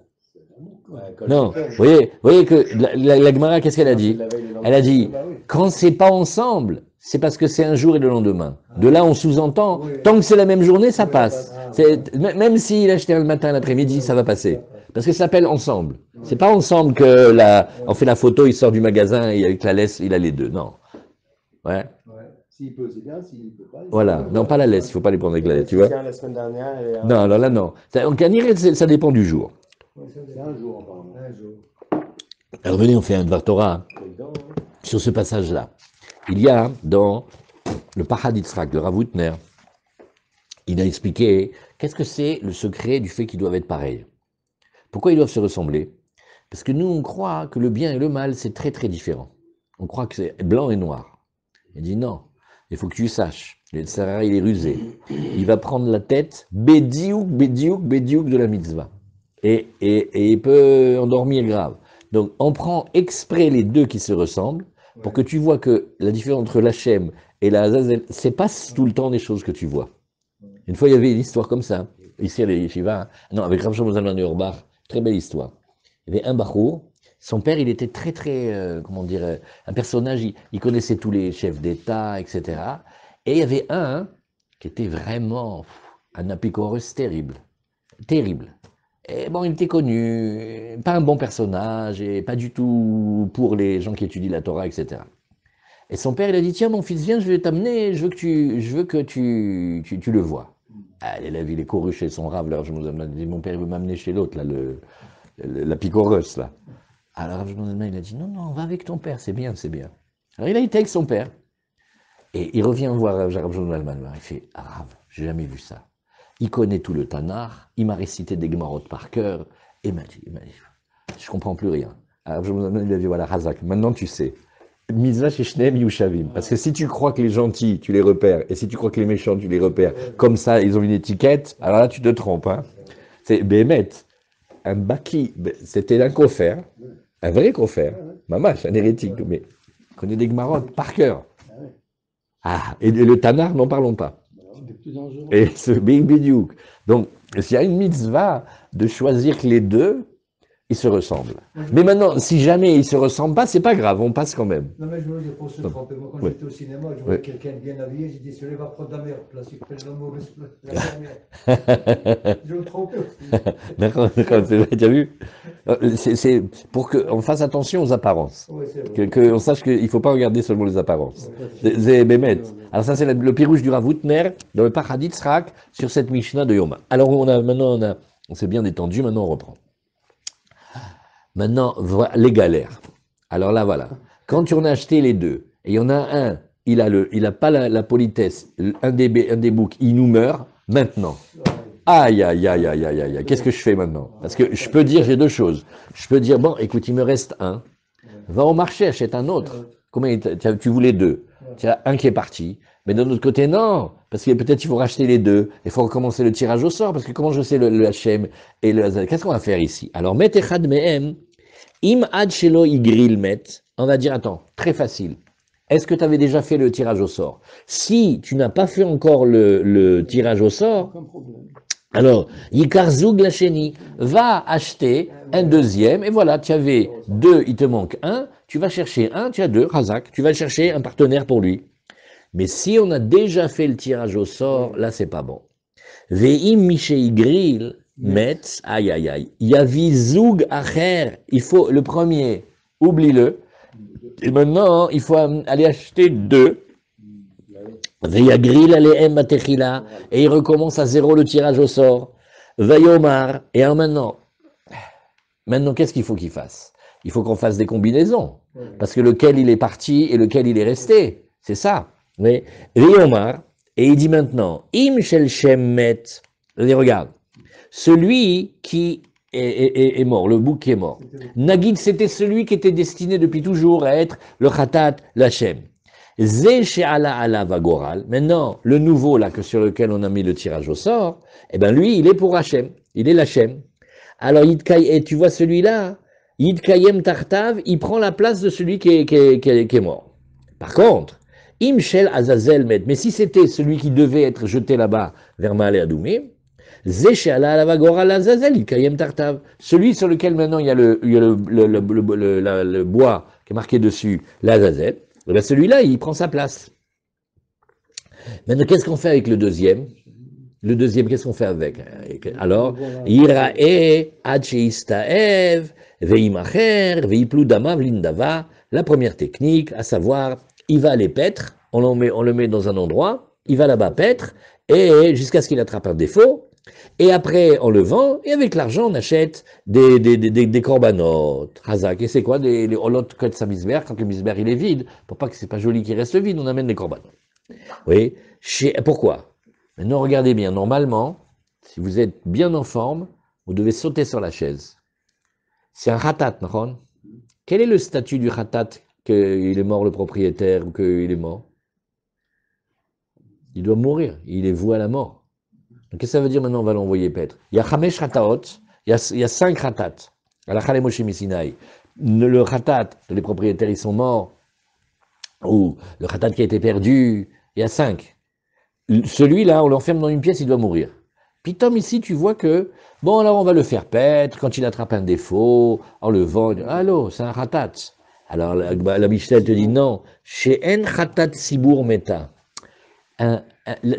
Non, vous voyez que la Gemara, qu'est-ce qu'elle a dit? Elle a dit, quand c'est pas ensemble, c'est parce que c'est un jour et le lendemain. De là, on sous-entend, tant que c'est la même journée, ça passe. Même s'il achetait le matin, l'après-midi, ça va passer. Parce que ça s'appelle ensemble. C'est pas ensemble que on fait la photo, il sort du magasin et avec la laisse, il a les deux. Non. Ouais. S'il peut, c'est bien. S'il peut pas. Voilà. Non, pas la laisse. Il faut pas les prendre avec la laisse. Tu vois? La semaine dernière. Non, alors là, non. En Caniré, ça dépend du jour. C'est un jour, apparemment. Un jour. Alors venez, on fait un Dvar Torah sur ce passage-là. Il y a dans le Pachad Yitzhak de Rav Hutner, il a expliqué qu'est-ce que c'est le secret du fait qu'ils doivent être pareils. Pourquoi ils doivent se ressembler? Parce que nous, on croit que le bien et le mal, c'est très très différent. On croit que c'est blanc et noir. Il dit non, il faut que tu saches. Le Tzara, il est rusé. Il va prendre la tête, bédiouk de la mitzvah. Et il peut endormir grave. Donc, on prend exprès les deux qui se ressemblent pour que tu vois que la différence entre l'Hachem et la Azazel, c'est pas tout le temps des choses que tu vois. Une fois, il y avait une histoire comme ça, ici à l'Yeshiva, non, avec Rav Shlomo Zalman Auerbach, très belle histoire. Il y avait un bachour Son père, il était très, très, comment dire, un personnage, il connaissait tous les chefs d'État, etc. Et il y avait un qui était vraiment un apicurus terrible, terrible. Et bon, il était connu, pas un bon personnage, et pas du tout pour les gens qui étudient la Torah, etc. Et son père, il a dit, tiens, mon fils, viens, je vais t'amener, je veux que tu le vois. Ah, l'élève, il est couru chez son rave, alors je me dis, mon père, il veut m'amener chez l'autre, là, la picoreuse, là. Alors, Rav Shimon il a dit, non, non, va avec ton père, c'est bien, c'est bien. Alors, il a été avec son père. Et il revient voir Rav Shimon il fait, ah, Rav, j'ai jamais vu ça. Il connaît tout le Tanar, il m'a récité des Gemarot par cœur, et il m'a dit, je comprends plus rien. Alors, Rav Shimon il a dit, voilà, Razak, maintenant tu sais. Mitzvah chez Shneem Yushavim. Parce que si tu crois que les gentils, tu les repères, et si tu crois que les méchants, tu les repères, comme ça, ils ont une étiquette, alors là, tu te trompes. Hein. C'est Bémet, un baki, c'était un coffre, un vrai coffre, mamash, un hérétique, mais il connaît des Gemarot par cœur. Ah, et le Tanar, n'en parlons pas. Et ce Bidiouk. Donc, s'il y a une mitzvah de choisir que les deux, ils se ressemblent. Mais maintenant, si jamais ils ne se ressemblent pas, c'est pas grave, on passe quand même. Non, mais je veux dire, pour se tromper, moi, quand j'étais au cinéma, je voyais quelqu'un bien habillé, j'ai dit, celui-là va prendre la merde, place, il fait la mauvaise place, la dernière. Je me trompais aussi. D'accord, tu as vu? C'est pour qu'on fasse attention aux apparences. Oui, c'est vrai. Qu'on sache qu'il ne faut pas regarder seulement les apparences. C'est Bémet. Alors ça, c'est le pirouge du Rav Hutner dans le Paradis Tzrak sur cette Mishnah de Yoma. Alors on s'est bien détendu, maintenant on reprend. Maintenant, voilà les galères. Alors là, voilà. Quand on a acheté les deux, et il y en a un, il a pas la politesse, un des boucs, il nous meurt, maintenant. Aïe, aïe, aïe, aïe, aïe, aïe, qu'est-ce que je fais maintenant? Parce que je peux dire, j'ai deux choses. Je peux dire, bon, écoute, il me reste un. Va au marché, achète un autre. Combien tu voulais deux? Tu as un qui est parti. Mais d'un autre côté, non. Parce que peut-être il faut racheter les deux. Il faut recommencer le tirage au sort. Parce que comment je sais le Hachem et le Hazal? Qu'est-ce qu'on va faire ici? Alors, met echad mehem. Im ad shelo igril met, on va dire, attends, très facile. Est-ce que tu avais déjà fait le tirage au sort? Si tu n'as pas fait encore le tirage au sort, alors, yikar zoug la chéni, va acheter un deuxième, et voilà, tu avais deux, il te manque un, tu vas chercher un, tu as deux, Razak, tu vas chercher un partenaire pour lui. Mais si on a déjà fait le tirage au sort, là, c'est pas bon. Ve'im miché igril, Metz, aïe aïe aïe. Yavi zoug acher, il faut le premier, oublie-le. Et maintenant, il faut aller acheter deux. Veyagril alehem matechila, et il recommence à zéro le tirage au sort. Vayomar, et alors maintenant qu'est-ce qu'il faut qu'il fasse? Il faut qu'on fasse des combinaisons. Parce que lequel il est parti et lequel il est resté. C'est ça. Mais Vayomar, et il dit maintenant, im shel shem met, regarde. Celui qui est mort, le bouc qui est mort. Nagid, c'était celui qui était destiné depuis toujours à être le Khatat, l'Hachem. Zé she'ala ala vagoral. Maintenant, le nouveau là sur lequel on a mis le tirage au sort, eh ben lui, il est pour Hachem. Il est l'Hachem. Alors, et tu vois celui-là, Yidkayem Tartav, il prend la place de celui qui est mort. Par contre, Imshel Azazel Met, mais si c'était celui qui devait être jeté là-bas vers Ma'ale Adoumim, celui sur lequel maintenant il y a le bois qui est marqué dessus, l'Azazel, ben celui-là, il prend sa place. Maintenant, qu'est-ce qu'on fait avec le deuxième? Le deuxième, qu'est-ce qu'on fait avec? Alors, Irae, Adcheistaev, Veimacher, Veiplu Damav Lindava, la première technique, à savoir, il va aller paître, on le met dans un endroit, il va là-bas paître, et jusqu'à ce qu'il attrape un défaut, et après, on le vend, et avec l'argent, on achète des corbanotes, Hazak. Et c'est quoi? Les olot kot sa misber, quand le misber il est vide, pour pas que c'est pas joli qu'il reste vide, on amène des corbanotes. Oui. Pourquoi? Maintenant, regardez bien. Normalement, si vous êtes bien en forme, vous devez sauter sur la chaise. C'est un khatat, non? Quel est le statut du khatat, qu'il est mort le propriétaire ou qu'il est mort? Il doit mourir. Il est voué à la mort. Qu'est-ce que ça veut dire maintenant, on va l'envoyer paître? Il y a Chamesh Khataot, il y a 5 Khatat. À la Chalem Moshe Misinaï. Le Khatat, les propriétaires, ils sont morts. Ou le Khatat qui a été perdu, il y a 5. Celui-là, on l'enferme dans une pièce, il doit mourir. Pitom, ici, tu vois que, bon, alors on va le faire paître, quand il attrape un défaut, en le vend, allô, c'est un ratat. Alors la Mishnah te dit non, chez en ratat sibour meta.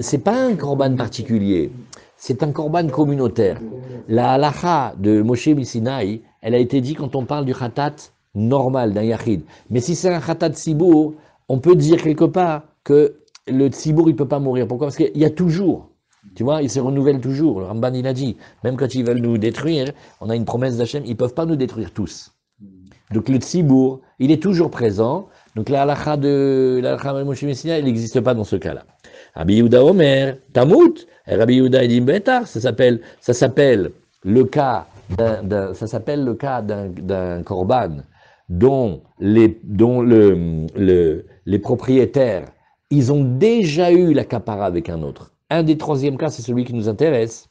C'est pas un korban particulier, c'est un korban communautaire. La halacha de Moshe Missinaï, elle a été dit quand on parle du ratat normal, d'un yachid. Mais si c'est un ratat sibour, on peut dire quelque part que le sibour, il peut pas mourir. Pourquoi? Parce qu'il y a toujours. Tu vois, il se renouvelle toujours. Le Ramban, il a dit, même quand ils veulent nous détruire, on a une promesse d'Hachem, ils ne peuvent pas nous détruire tous. Donc le tzibour, il est toujours présent. Donc la halakha de Moshe Messina, il n'existe pas dans ce cas-là. Rabbi Yehuda Omer, Tamut, et Rabbi Yehuda il dit Betar, ça s'appelle le cas d'un korban dont les propriétaires, ils ont déjà eu la capara avec un autre. Un des troisièmes cas, c'est celui qui nous intéresse.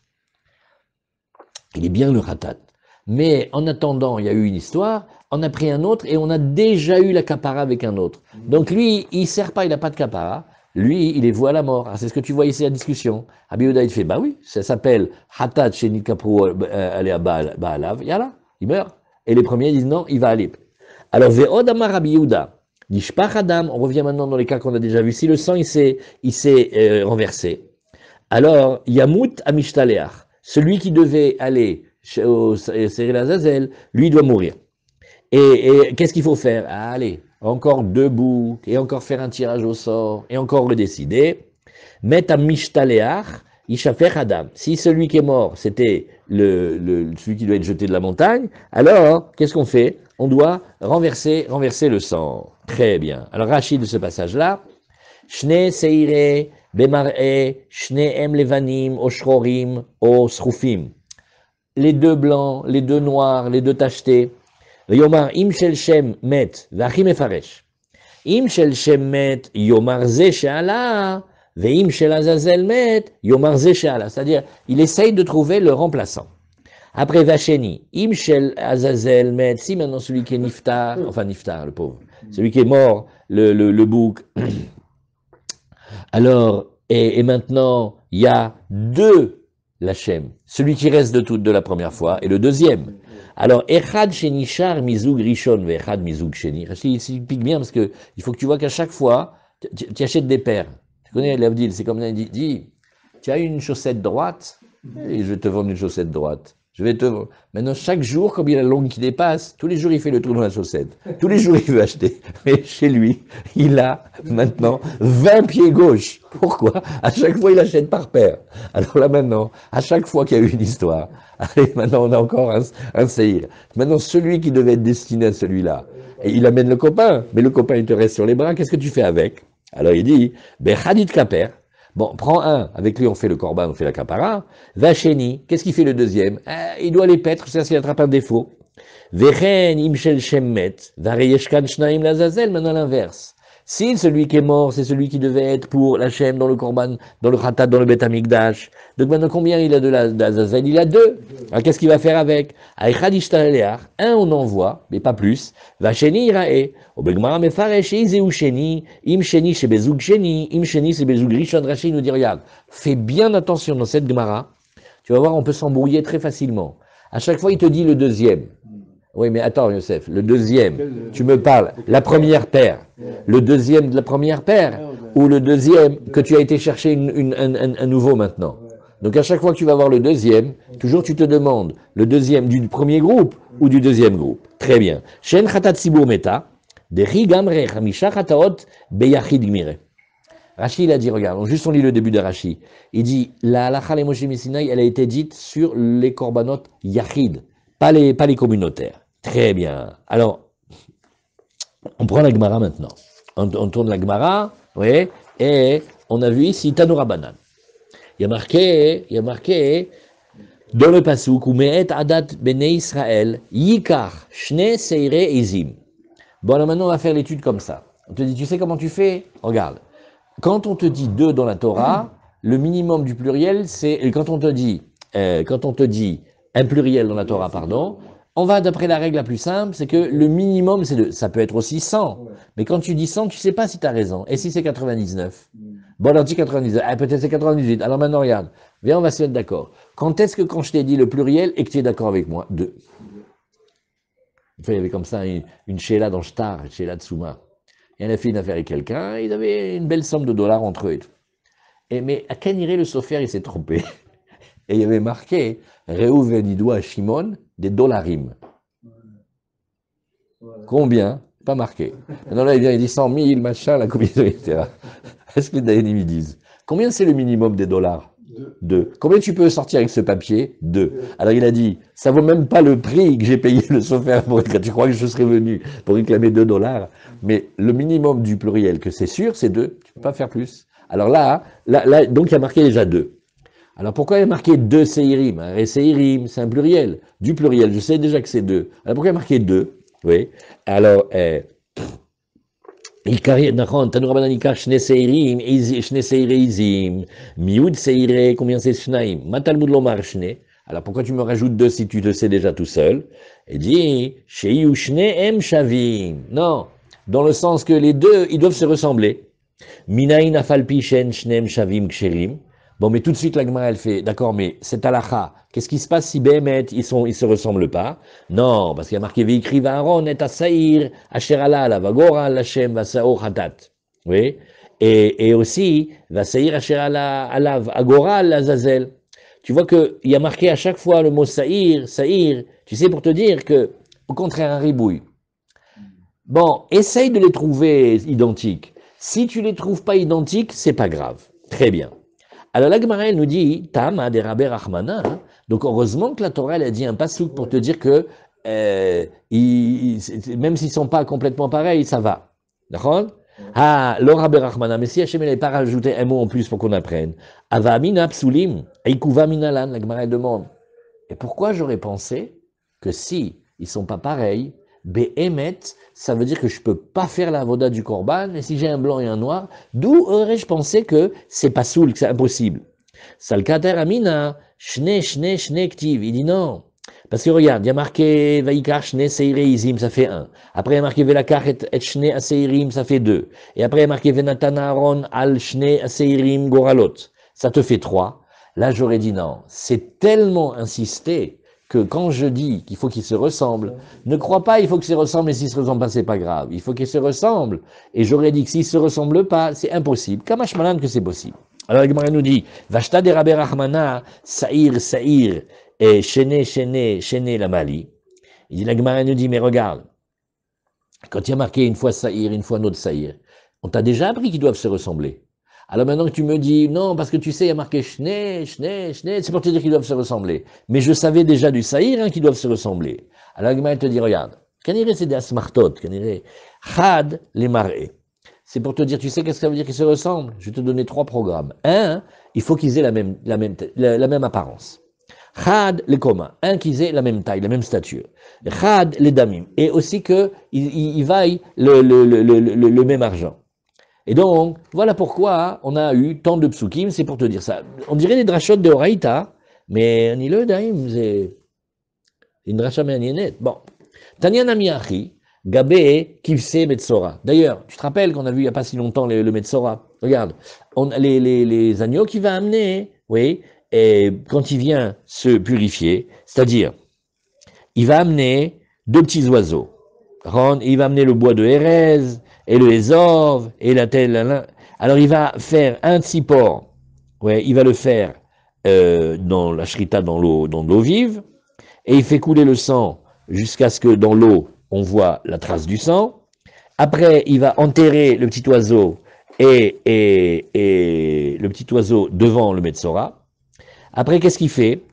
Il est bien le ratat. Mais en attendant, il y a eu une histoire, on a pris un autre et on a déjà eu la capara avec un autre. Donc lui, il ne sert pas, il n'a pas de capara. Lui, il est voué à la mort. C'est ce que tu vois ici à la discussion. Rabbi Yehuda, il fait, bah oui, ça s'appelle Hatat Shenit Kapru Alea Baalav. Yala, il meurt. Et les premiers disent non, il va aller. Alors, Ve'od Amar Rabbi Yehuda, Nishpach Adam, on revient maintenant dans les cas qu'on a déjà vus. Si le sang, il s'est renversé, alors, Yamut Amishtaleach, celui qui devait aller au Seril Azazel, lui doit mourir. Et qu'est-ce qu'il faut faire? Allez, encore 2 boucs, et encore faire un tirage au sort, et encore redécider. Met Amishtaleach, Ishafer Adam. Si celui qui est mort, c'était celui qui doit être jeté de la montagne, alors, qu'est-ce qu'on fait? On doit renverser le sang. Très bien. Alors, Rachid de ce passage-là, Shne Seire, Bemar'e, Shneem Levanim, Oshrorim, Osrufim. Les 2 blancs, les 2 noirs, les 2 tachetés. Yomar im shel shem met, v'achim efaresh. Im shel shem met, yomar ze she'ala, ve'im shel azazel met, yomar ze she'ala. C'est-à-dire, il essaye de trouver le remplaçant. Après, vacheni, im shel azazel met, si maintenant celui qui est niftar, enfin niftar, le pauvre, celui qui est mort, le bouc, alors, et maintenant, il y a 2 Lachem, celui qui reste de la première fois, et le deuxième. Alors, Echad Shenishar Mizug Rishon ve Echad Mizug Sheni. Il pique bien parce que il faut que tu vois qu'à chaque fois, tu achètes des paires. Tu connais l'Avdil, c'est comme ça, il dit, tu as une chaussette droite, et je vais te vendre une chaussette droite. Maintenant, chaque jour, comme il a la longue qui dépasse, tous les jours, il fait le tour dans la chaussette. Tous les jours, il veut acheter. Mais chez lui, il a maintenant 20 pieds gauche. Pourquoi? À chaque fois, il achète par paire. Alors là, maintenant, à chaque fois qu'il y a eu une histoire, allez, maintenant, on a encore un séhir. Maintenant, celui qui devait être destiné à celui-là, et il amène le copain, mais le copain, il te reste sur les bras, qu'est-ce que tu fais avec? Alors, il dit, ben, Hadid Kaper. Bon, prends un, avec lui on fait le korban, on fait la kapara. Vacheni, qu'est-ce qu'il fait le deuxième? Il doit les paître, c'est s'il attrape un défaut. Vechen imshel shemmet, vareyeshkan shnaim lazazel, maintenant l'inverse. Si celui qui est mort, c'est celui qui devait être pour la Shem dans le korban, dans le khatat, dans le bet amikdash. Donc maintenant combien il a de l'azazel? Il a 2. Alors qu'est-ce qu'il va faire avec? Un on envoie, mais pas plus. Vacheni irae. Obegmara mefaresh izeu sheni, im sheni shebezug sheni, im sheni shebezug rishon. Rashi nous dit, regarde, fais bien attention dans cette Gemara. Tu vas voir, on peut s'embrouiller très facilement. À chaque fois, il te dit le deuxième. Oui, mais attends, Youssef, le deuxième, tu me parles, la première paire, le deuxième de la première paire, ou le deuxième que tu as été chercher un nouveau maintenant. Donc à chaque fois que tu vas voir le deuxième, toujours tu te demandes, le deuxième du premier groupe ou du deuxième groupe. Très bien. Shen chatat sibur meta, dechi gamre chamisha chataot beyachid gmire. Rashi, il a dit, regarde, juste on lit le début de Rashi. Il dit, la halakha le Moshe Messinaï, elle a été dite sur les korbanot yachid, pas les communautaires. Très bien. Alors, on prend la Gemara maintenant. On tourne la Gemara, oui, et on a vu ici Tanura Banan. Il y a marqué dans le pasuk, Umeet Adat Bene Israël, Yikar, Shne Seire Izim. Bon, alors maintenant on va faire l'étude comme ça. On te dit, tu sais comment tu fais? Regarde. Quand on te dit 2 dans la Torah, le minimum du pluriel, c'est, quand on te dit un pluriel dans la Torah, pardon, on va d'après la règle la plus simple, c'est que le minimum, c'est 2. Ça peut être aussi 100. Mais quand tu dis 100, tu sais pas si tu as raison. Et si c'est 99? Bon, alors dis 99. Ah, peut-être c'est 98. Alors maintenant, regarde. Viens, on va se mettre d'accord. Quand est-ce que quand je t'ai dit le pluriel et que tu es d'accord avec moi? 2. Enfin, il y avait comme ça une Sheila dans Shtar, une Sheila de Souma. Il a fait une affaire avec quelqu'un, ils avaient une belle somme de dollars entre eux et tout. Mais à Kaniré, le sophère, il s'est trompé. Et il y avait marqué Reuven, il doit à Shimon des dollarim. Combien? Pas marqué. Maintenant là, il vient, il dit 100 000, machin, la commission, etc. Est-ce que les Dayanim ils disent? Combien c'est le minimum des dollars? 2. Combien tu peux sortir avec ce papier? 2. Alors il a dit, ça vaut même pas le prix que j'ai payé le sophère pour quand tu crois que je serais venu pour réclamer 2 dollars. Mais le minimum du pluriel, que c'est sûr, c'est 2. Tu peux pas faire plus. Alors là, donc il y a marqué déjà 2. Alors pourquoi il y a marqué 2 seirim? Seirim, c'est un pluriel. Du pluriel, je sais déjà que c'est 2. Alors pourquoi il y a marqué 2? Oui. Alors, נכון, תנו רבנן ייקח שני שעירים, שני שעירי עזים, מיעוט שעירי, combien c'est שניים? מה תלמוד לומר שני? Alors pourquoi tu me rajoutes 2 si tu le sais déjà tout seul? Il dit, שיהיו שניהם שווים. Non, dans le sens que les deux, ils doivent se ressembler. מנין אף על פי שאין שניהם שווים כשרים? Bon, mais tout de suite, la Gemara, elle fait, d'accord, mais c'est halakha. Qu'est-ce qui se passe si Béhémet, ils se ressemblent pas? Non, parce qu'il y a marqué, Veikri Aaron et Asaïr, Asher ala la Vagora, Lachem, Vasao Hatat. Oui. Et aussi, Vasaïr, Asher ala Agora, Lazazel. Tu vois qu'il y a marqué à chaque fois le mot Saïr, tu sais, pour te dire que, au contraire, un ribouille. Bon, essaye de les trouver identiques. Si tu les trouves pas identiques, c'est pas grave. Très bien. Alors la Gemara, elle nous dit, Tama de Rabbi Rahmana. Donc heureusement que la Torah, elle a dit un passouk pour te dire que même s'ils sont pas complètement pareils, ça va. D'accord? Ah, le Rabbi Rahmana. Mais si Hachem n'avait pas rajouté un mot en plus pour qu'on apprenne. Ava amina psulim, eikuva minalan. La Gemara, elle demande. Et pourquoi j'aurais pensé que si ils sont pas pareils, Be'emet, ça veut dire que je peux pas faire la voda du korban, et si j'ai un blanc et un noir, d'où aurais-je pensé que c'est pas soul, que c'est impossible? Salkater amina, shne ktiv. Il dit non. Parce que regarde, il y a marqué Vaikar shne seireizim, ça fait 1. Après il y a marqué Velakar et shne aseirim, ça fait 2. Et après il y a marqué Venatan Aaron al shne aseirim goralot, ça te fait 3. Là j'aurais dit non. C'est tellement insisté que quand je dis qu'il faut qu'ils se ressemblent, ne crois pas il faut qu'ils se ressemblent, et s'ils se ressemblent pas, c'est pas grave. Il faut qu'ils se ressemblent. Et j'aurais dit que s'ils se ressemblent pas, c'est impossible. Kamash malan que c'est possible. Alors la Gemara nous dit, Vashta de Rabbi Rahmana, Saïr, et Shene la Mali. Il dit, la Gemara nous dit, mais regarde, quand il y a marqué une fois Saïr, une fois notre Saïr, on t'a déjà appris qu'ils doivent se ressembler. Alors maintenant que tu me dis, non, parce que tu sais, il y a marqué Shne, c'est pour te dire qu'ils doivent se ressembler. Mais je savais déjà du Saïr qu'ils doivent se ressembler. Alors la Gemara te dit, regarde, Kaniré c'est des asmartot, Kaniré, Chad les marées. C'est pour te dire, tu sais qu'est-ce que ça veut dire qu'ils se ressemblent? Je vais te donner 3 programmes. 1, il faut qu'ils aient la même apparence. Chad les communs. 1, qu'ils aient la même taille, la même stature. Chad les damim. Et aussi qu'ils vaillent le même argent. Et donc, voilà pourquoi on a eu tant de psukim, c'est pour te dire ça. On dirait des drachot de Horaïta, mais ni le daim, c'est une dracha méanienet. Bon. Tanya Namiachi, Gabé, Kivse, Metzora. D'ailleurs, tu te rappelles qu'on a vu il n'y a pas si longtemps le Metzora. Regarde, les agneaux qu'il va amener, oui, et quand il vient se purifier, c'est-à-dire, il va amener 2 petits oiseaux. Il va amener le bois de Hérez, et le Ezov, et la telle. Alors il va faire un tzipor, ouais, il va le faire dans la shrita, dans l'eau vive, et il fait couler le sang jusqu'à ce que dans l'eau, on voit la trace du sang. Après, il va enterrer le petit oiseau et le petit oiseau devant le Metzora. Après, qu'est-ce qu'il fait?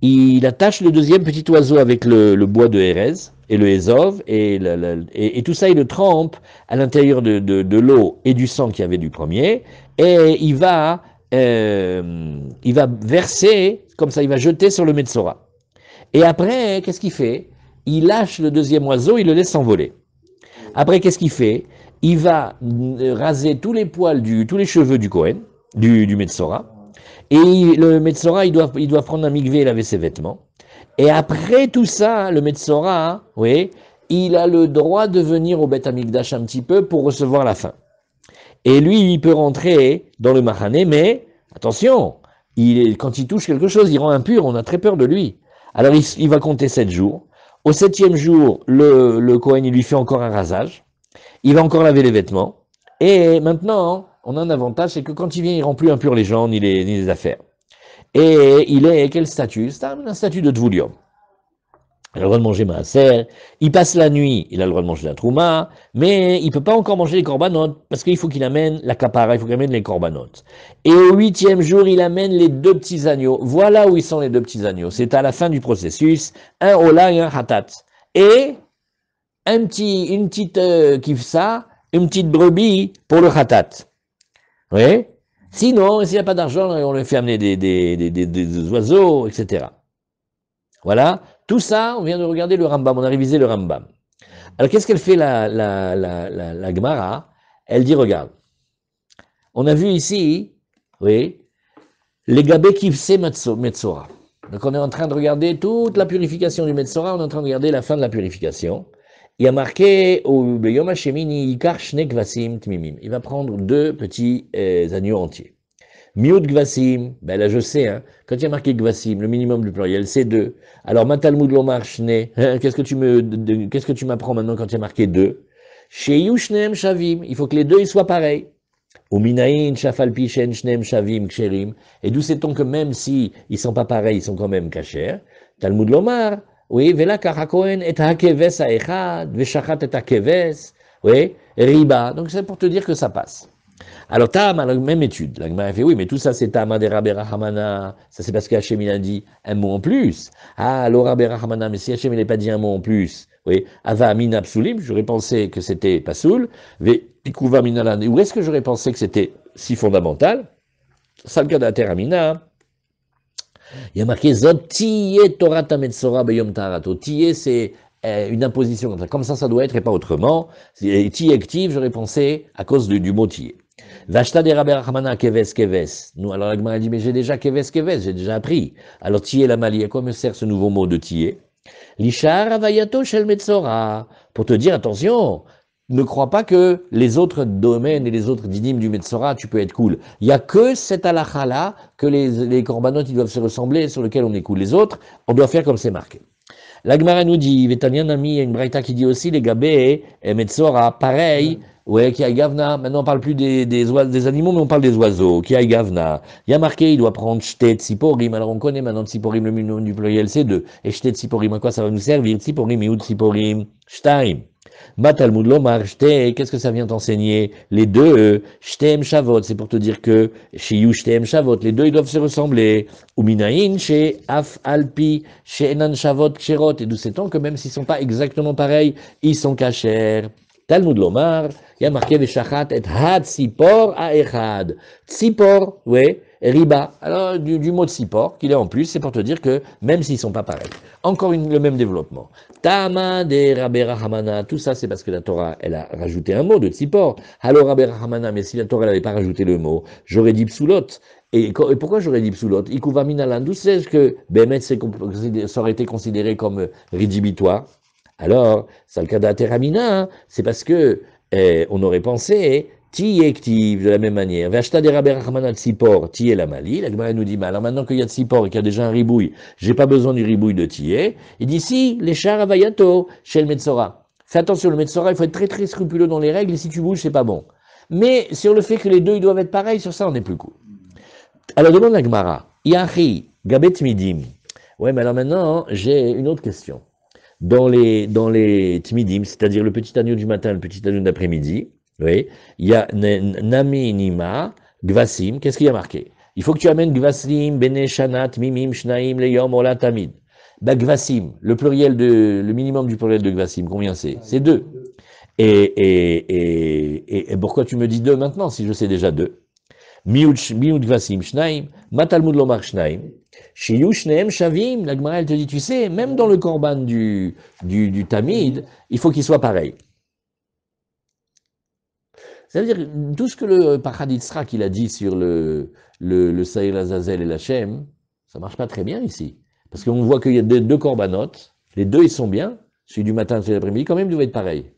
Il attache le deuxième petit oiseau avec le bois de Hérez et le Ezov, et tout ça, il le trempe à l'intérieur de l'eau et du sang qu'il y avait du premier, et il va verser, comme ça, il va jeter sur le Metzora. Et après, qu'est-ce qu'il fait? Il lâche le deuxième oiseau, il le laisse s'envoler. Après, qu'est-ce qu'il fait? Il va raser tous les poils, tous les cheveux du Kohen, du Metzora. Et le Metzora, il doit prendre un mikvé et laver ses vêtements. Et après tout ça, le Metzora, oui, il a le droit de venir au Beth Amikdash un petit peu pour recevoir la faim. Et lui, il peut rentrer dans le Mahané, mais attention, quand il touche quelque chose, il rend impur, on a très peur de lui. Alors il va compter 7 jours. Au 7e jour, le Kohen, il lui fait encore un rasage. Il va encore laver les vêtements. Et maintenant, on a un avantage, c'est que quand il vient, il rend plus impur les gens ni les affaires. Et il est, quel statut? C'est un statut de Dvoulium. Il a le droit de manger maaser, il passe la nuit, il a le droit de manger la trouma, mais il peut pas encore manger les corbanotes, parce qu'il faut qu'il amène la kapara, il faut qu'il amène les corbanotes. Et au 8e jour, il amène les 2 petits agneaux. Voilà où ils sont les 2 petits agneaux. C'est à la fin du processus, un ola et un hatat. Et une petite kifsa, une petite brebis pour le hatat. Oui. Sinon, s'il n'y a pas d'argent, on lui fait amener des oiseaux, etc. Voilà. Tout ça, on vient de regarder le Rambam, on a révisé le Rambam. Alors, qu'est-ce qu'elle fait la Gemara? Elle dit, regarde, on a vu ici, oui, les gabé kivse metzora. Donc, on est en train de regarder toute la purification du metzora, on est en train de regarder la fin de la purification. Il y a marqué, au Yom HaShemini, Yikar Shne Kvasim Tmimim. Il va prendre 2 petits agneaux entiers. Miut Gvasim, ben là je sais, hein, quand il y a marqué Gvasim, le minimum du pluriel, c'est 2. Alors, Matalmud Lomar Shne, qu'est-ce que tu m'apprends maintenant quand il y a marqué 2? Sheyu Shneem Shavim, il faut que les 2 ils soient pareils. Uminaïn Shafalpi Shen Shneem Shavim Ksherim, et d'où sait-on que même si ils sont pas pareils, ils sont quand même kashers? Talmud Lomar, oui, Vela Karakohen et Hakeves Aechad, Veshachat et Hakeves, oui, Riba, donc c'est pour te dire que ça passe. Alors, Ta'ama, la même étude. La Gemara fait, oui, mais tout ça, c'est Ta'ama de Rabbi Rahamana. Ça, c'est parce qu'Hachem, il a dit un mot en plus. Ah, alors Rabbi Rahamana, mais si Hachem, il n'a pas dit un mot en plus, oui, Ava Amina Psulim, j'aurais pensé que c'était Pasoul, Pikuva Minalan. Où est-ce que j'aurais pensé que c'était si fondamental? Salkada Teramina. Il y a marqué Zot Tiye Torah Metzora Beyom Tarato. Tiye, c'est une imposition. Comme ça doit être et pas autrement. Tiye active, j'aurais pensé à cause du mot Tiye. Vashta de Rabbi Rachamana keves keves. Nous, alors la Gemara dit, mais j'ai déjà keves keves, j'ai déjà appris. Alors tiye la mali, à quoi me sert ce nouveau mot de tiye? Lishar avayato shel metzora. Pour te dire, attention, ne crois pas que les autres domaines et les autres dinim du metzora, tu peux être cool. Il y a que cette halakha-là, que les corbanotes, ils doivent se ressembler, sur lequel on est cool. Les autres, on doit faire comme c'est marqué. La Gemara nous dit, Vetania Nami, il y a une braïta qui dit aussi, les gabé et metzora, pareil. Ouais, qui a gavna. Maintenant, on parle plus des animaux, mais on parle des oiseaux. Qui a gavna. Il y a marqué, il doit prendre shtet tziporim. Alors, on connaît maintenant tziporim, le minimum du pluriel, c'est 2. Et shtet tziporim, à quoi ça va nous servir? Tziporim, et ou tziporim, shtaim. Matalmud lomar, shtet, qu'est-ce que ça vient t'enseigner? Les 2, shtem shavot, c'est pour te dire que, shiyu shtem shavot, les 2, ils doivent se ressembler. Uminaïn, she af alpi, she enan shavot ksherot. Et d'où sait-on que même s'ils sont pas exactement pareils, ils sont kashers. Talmud lomar, il y a marqué Veshachat et had tzipor aechad. Tzipor, oui, riba. Alors, du mot tzipor, qu'il est en plus, c'est pour te dire que même s'ils sont pas pareils. Encore le même développement. Tama de Rabbi Rahamana, tout ça c'est parce que la Torah, elle a rajouté un mot de tzipor. Alors Rabbi Rahamana, mais si la Torah n'avait pas rajouté le mot, j'aurais dit psoulot. Et pourquoi j'aurais dit psoulot? Ikuva minalan, d'où c'est que Bemet ça aurait été considéré comme rédhibitoire? Alors, Salkada Teramina, c'est parce que on aurait pensé Tiektiv de la même manière. Vachta de Rabbi Rachmana Tzipor, Tiye la Mali. La Gemara nous dit, alors maintenant qu'il y a Tzipor et qu'il y a déjà un ribouille, j'ai pas besoin du ribouille de Tiye. Il dit si, les chars avayato, chez le Metzora. Fais attention, le Metzora, il faut être très très scrupuleux dans les règles et si tu bouges, c'est pas bon. Mais sur le fait que les 2 ils doivent être pareils, sur ça on est plus cool. Alors demande la Gemara, Yahi, Gabet Midim. Ouais, mais alors maintenant, j'ai une autre question. Dans les tmidim, c'est-à-dire le petit agneau du matin, le petit agneau d'après-midi, oui, il y a nami nima, gvasim, qu'est-ce qu'il y a marqué? Il faut que tu amènes gvasim, bene shanat, mimim, shnaim, leyom, ola tamid. Ben, gvasim, le minimum du pluriel de gvasim, combien c'est? C'est 2. Et pourquoi tu me dis 2 maintenant, si je sais déjà 2? Miut gvasim, shnaim, matalmud lomar shnaim. Shiyu shneem shavim, la Gemara elle te dit, tu sais, même dans le korban du tamid, il faut qu'il soit pareil. Ça veut dire, tout ce que le Paraditzra qu'il a dit sur le Saïr Azazel et l'Hachem, ça marche pas très bien ici. Parce qu'on voit qu'il y a 2 corbanotes, les 2 ils sont bien, celui du matin et celui de l'après-midi, quand même, il doit être pareil.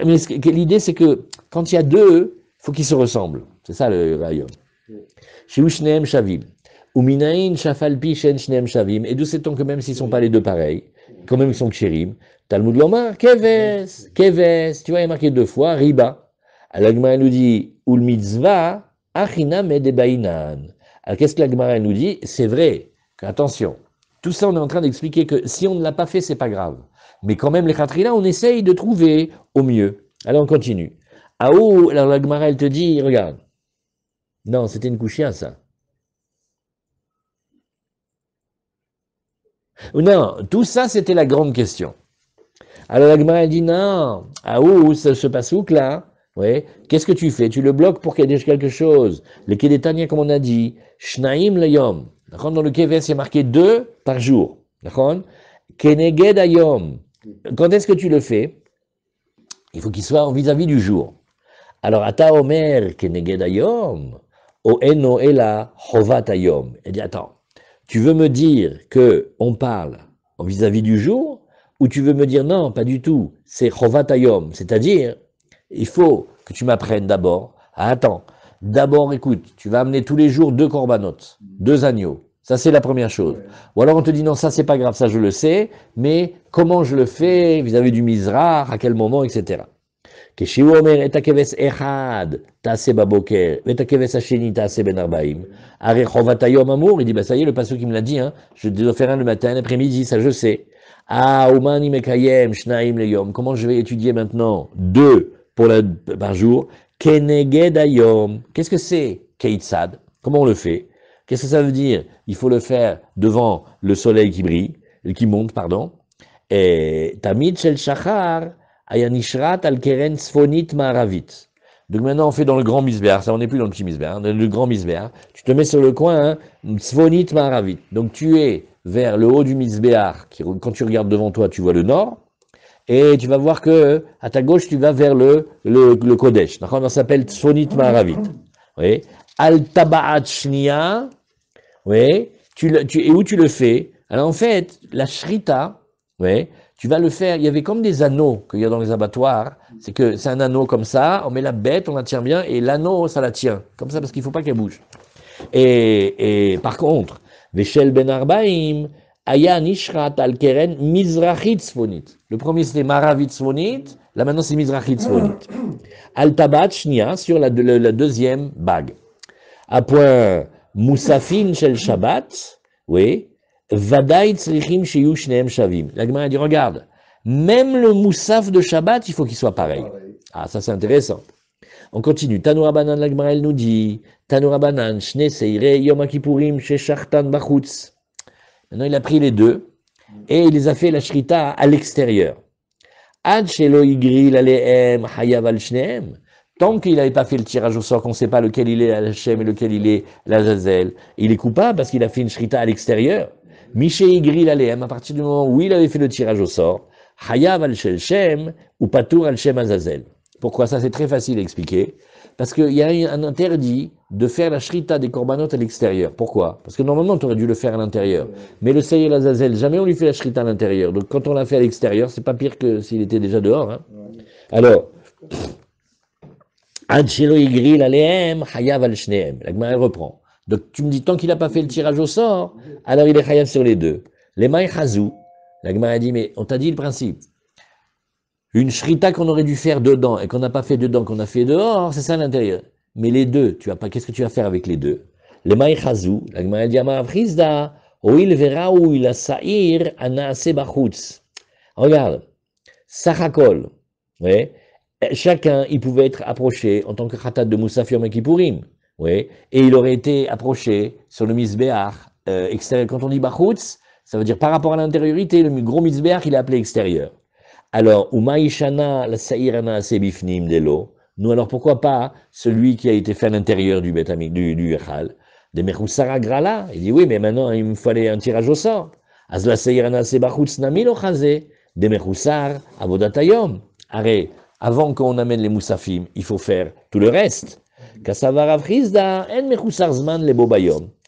Mais l'idée c'est que, quand il y a 2, il faut qu'ils se ressemblent. C'est ça le rayon. Chez Ushneem Shavim. Uminain Shafalpi Shen Shneem Shavim. Et d'où sait-on que même s'ils ne sont pas les deux pareils, quand même ils sont kshérim, Talmud Lomar, Keves, Keves, tu vois, il est marqué 2 fois, Riba. Alors l'Agmara nous dit, Ul mitzvah, Achina Medebainan. Alors qu'est-ce que l'Agmara nous dit? C'est vrai, attention, tout ça on est en train d'expliquer que si on ne l'a pas fait, c'est pas grave. Mais quand même, les khatrila, on essaye de trouver au mieux. Alors on continue. Alors la Gemara, elle te dit, regarde. Non, c'était une couchia, ça. Non, tout ça, c'était la grande question. Alors la Gemara, elle dit, non, ce pasouk là, ouais, qu'est-ce que tu fais? Tu le bloques pour qu'il y ait quelque chose. Le Kedetania, comme on a dit, Shnaim Leyom. Dans le Keves, il y a marqué 2 par jour. Keneged Ayom. Quand est-ce que tu le fais? Il faut qu'il soit vis-à-vis du jour. Alors, Ata Omer Keneged Ayom, O Eno Ela Chovat Ayom. Il dit, attends, tu veux me dire qu'on parle vis-à-vis du jour, ou tu veux me dire, non, pas du tout, c'est Chovat Ayom, c'est-à-dire, il faut que tu m'apprennes d'abord, attends, d'abord, écoute, tu vas amener tous les jours 2 corbanotes, 2 agneaux. Ça, c'est la première chose. Ou alors on te dit, non, ça, c'est pas grave, ça, je le sais, mais comment je le fais vis-à-vis du Mizrach, à quel moment, etc. Keshiu Omer, et keves echad, taase baboker, et keves hasheni, taase ben arbaim. Are chovatayom amour, il dit, bah, ça y est, le pasteur qui me l'a dit, hein, je dois faire un le matin, l'après-midi, ça, je sais. Ah, umani mekayem, shnaim leyom. Comment je vais étudier maintenant 2 par jour? Keneged ayom. Qu'est-ce que c'est? Keitzad. Comment on le fait? Qu'est-ce que ça veut dire? Il faut le faire devant le soleil qui brille, qui monte, pardon. Et Tamid Shel Shachar, Ayanishrat al Keren Sfonit Ma'aravit. Donc maintenant on fait dans le grand misbéar, ça on n'est plus dans le petit misbéar, dans le grand misbéar. Tu te mets sur le coin, hein, Sfonit Ma'aravit. Donc tu es vers le haut du misbéar, quand tu regardes devant toi, tu vois le nord. Et tu vas voir que à ta gauche, tu vas vers le Kodesh. On s'appelle Sfonit Ma'aravit. Oui. Al Taba'at Shnia, oui, et où tu le fais? Alors en fait, la shrita, oui, tu vas le faire, il y avait comme des anneaux qu'il y a dans les abattoirs, c'est que c'est un anneau comme ça, on met la bête, on la tient bien, et l'anneau, ça la tient, comme ça, parce qu'il ne faut pas qu'elle bouge. Et par contre, Veshel ben Arbaim, Aya Nishrat al Keren Mizrachit Sfonit. Le premier c'était Maravit Sfonit, là maintenant c'est Mizrachit Sfonit. Al Tabat Shnia sur la deuxième bague. À point Moussafin shel Shabbat, oui, Vadaï tzrichim sheyu shneem shavim. La Gemara dit, regarde, même le moussaf de Shabbat, il faut qu'il soit pareil. Ah, ça c'est intéressant. On continue. Tanoura Banan, la Gemara, elle nous dit, Tanoura Banan, shne seire yom kippurim she shachtan bachutz. Maintenant, il a pris les 2 et il les a fait la shrita à l'extérieur. Ad shelo igril alehem hayav al shneem. Tant qu'il n'avait pas fait le tirage au sort, qu'on ne sait pas lequel il est Hachem et lequel il est l'Azazel, il est coupable parce qu'il a fait une shrita à l'extérieur. Miché Igril Aleem, à partir du moment où il avait fait le tirage au sort, Hayav al Shem ou Patour al Shem Azazel. Pourquoi? Ça, c'est très facile à expliquer. Parce qu'il y a un interdit de faire la shrita des corbanotes à l'extérieur. Pourquoi? Parce que normalement, tu aurais dû le faire à l'intérieur. Mais le Seyel Azazel, jamais on lui fait la shrita à l'intérieur. Donc quand on l'a fait à l'extérieur, c'est pas pire que s'il était déjà dehors. Hein. Alors, Ad shelo igril alehem, hayav al shneem. La Gemara reprend. Donc tu me dis, tant qu'il n'a pas fait le tirage au sort, alors il est hayav sur les 2. Les maï chazou. La Gemara dit, mais on t'a dit le principe. Une shrita qu'on aurait dû faire dedans et qu'on n'a pas fait dedans, qu'on a fait dehors, c'est ça à l'intérieur. Mais les 2, tu vas pas, qu'est-ce que tu vas faire avec les 2? Les maï chazou. La Gemara dit, amar frizda, oil vera ou il a sa'ir anaase bachutz. Regarde. Sachakol. Oui. Chacun, il pouvait être approché en tant que khatat de Moussaf Yom Kippourim, oui, et il aurait été approché sur le misbéach extérieur. Quand on dit bachutz, ça veut dire par rapport à l'intériorité, le gros misbéach, il est appelé extérieur. Alors, Umaishana la Saïrana Sebifnim Delo, nous alors pourquoi pas celui qui a été fait à l'intérieur du Betamik, du Echal, des Mechoussara Grala, il dit oui, mais maintenant il me fallait un tirage au sort. Az la Saïrana Sebachutz Namilo Chazé, des Mechoussar Avodatayom. Arrête. Avant qu'on amène les moussafim, il faut faire tout le reste.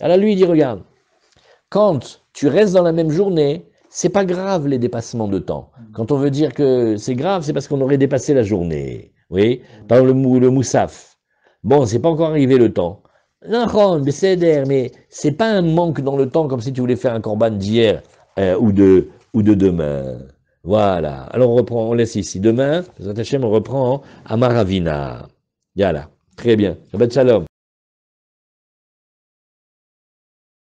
Alors lui, il dit, regarde, quand tu restes dans la même journée, c'est pas grave les dépassements de temps. Quand on veut dire que c'est grave, c'est parce qu'on aurait dépassé la journée. Oui, par le moussaf. Bon, c'est pas encore arrivé le temps. Non, mais c'est pas un manque dans le temps comme si tu voulais faire un corban d'hier ou de demain. Voilà. Alors on reprend, on laisse ici. Demain, on reprend à Maravina. Yalla. Très bien. Shabbat shalom.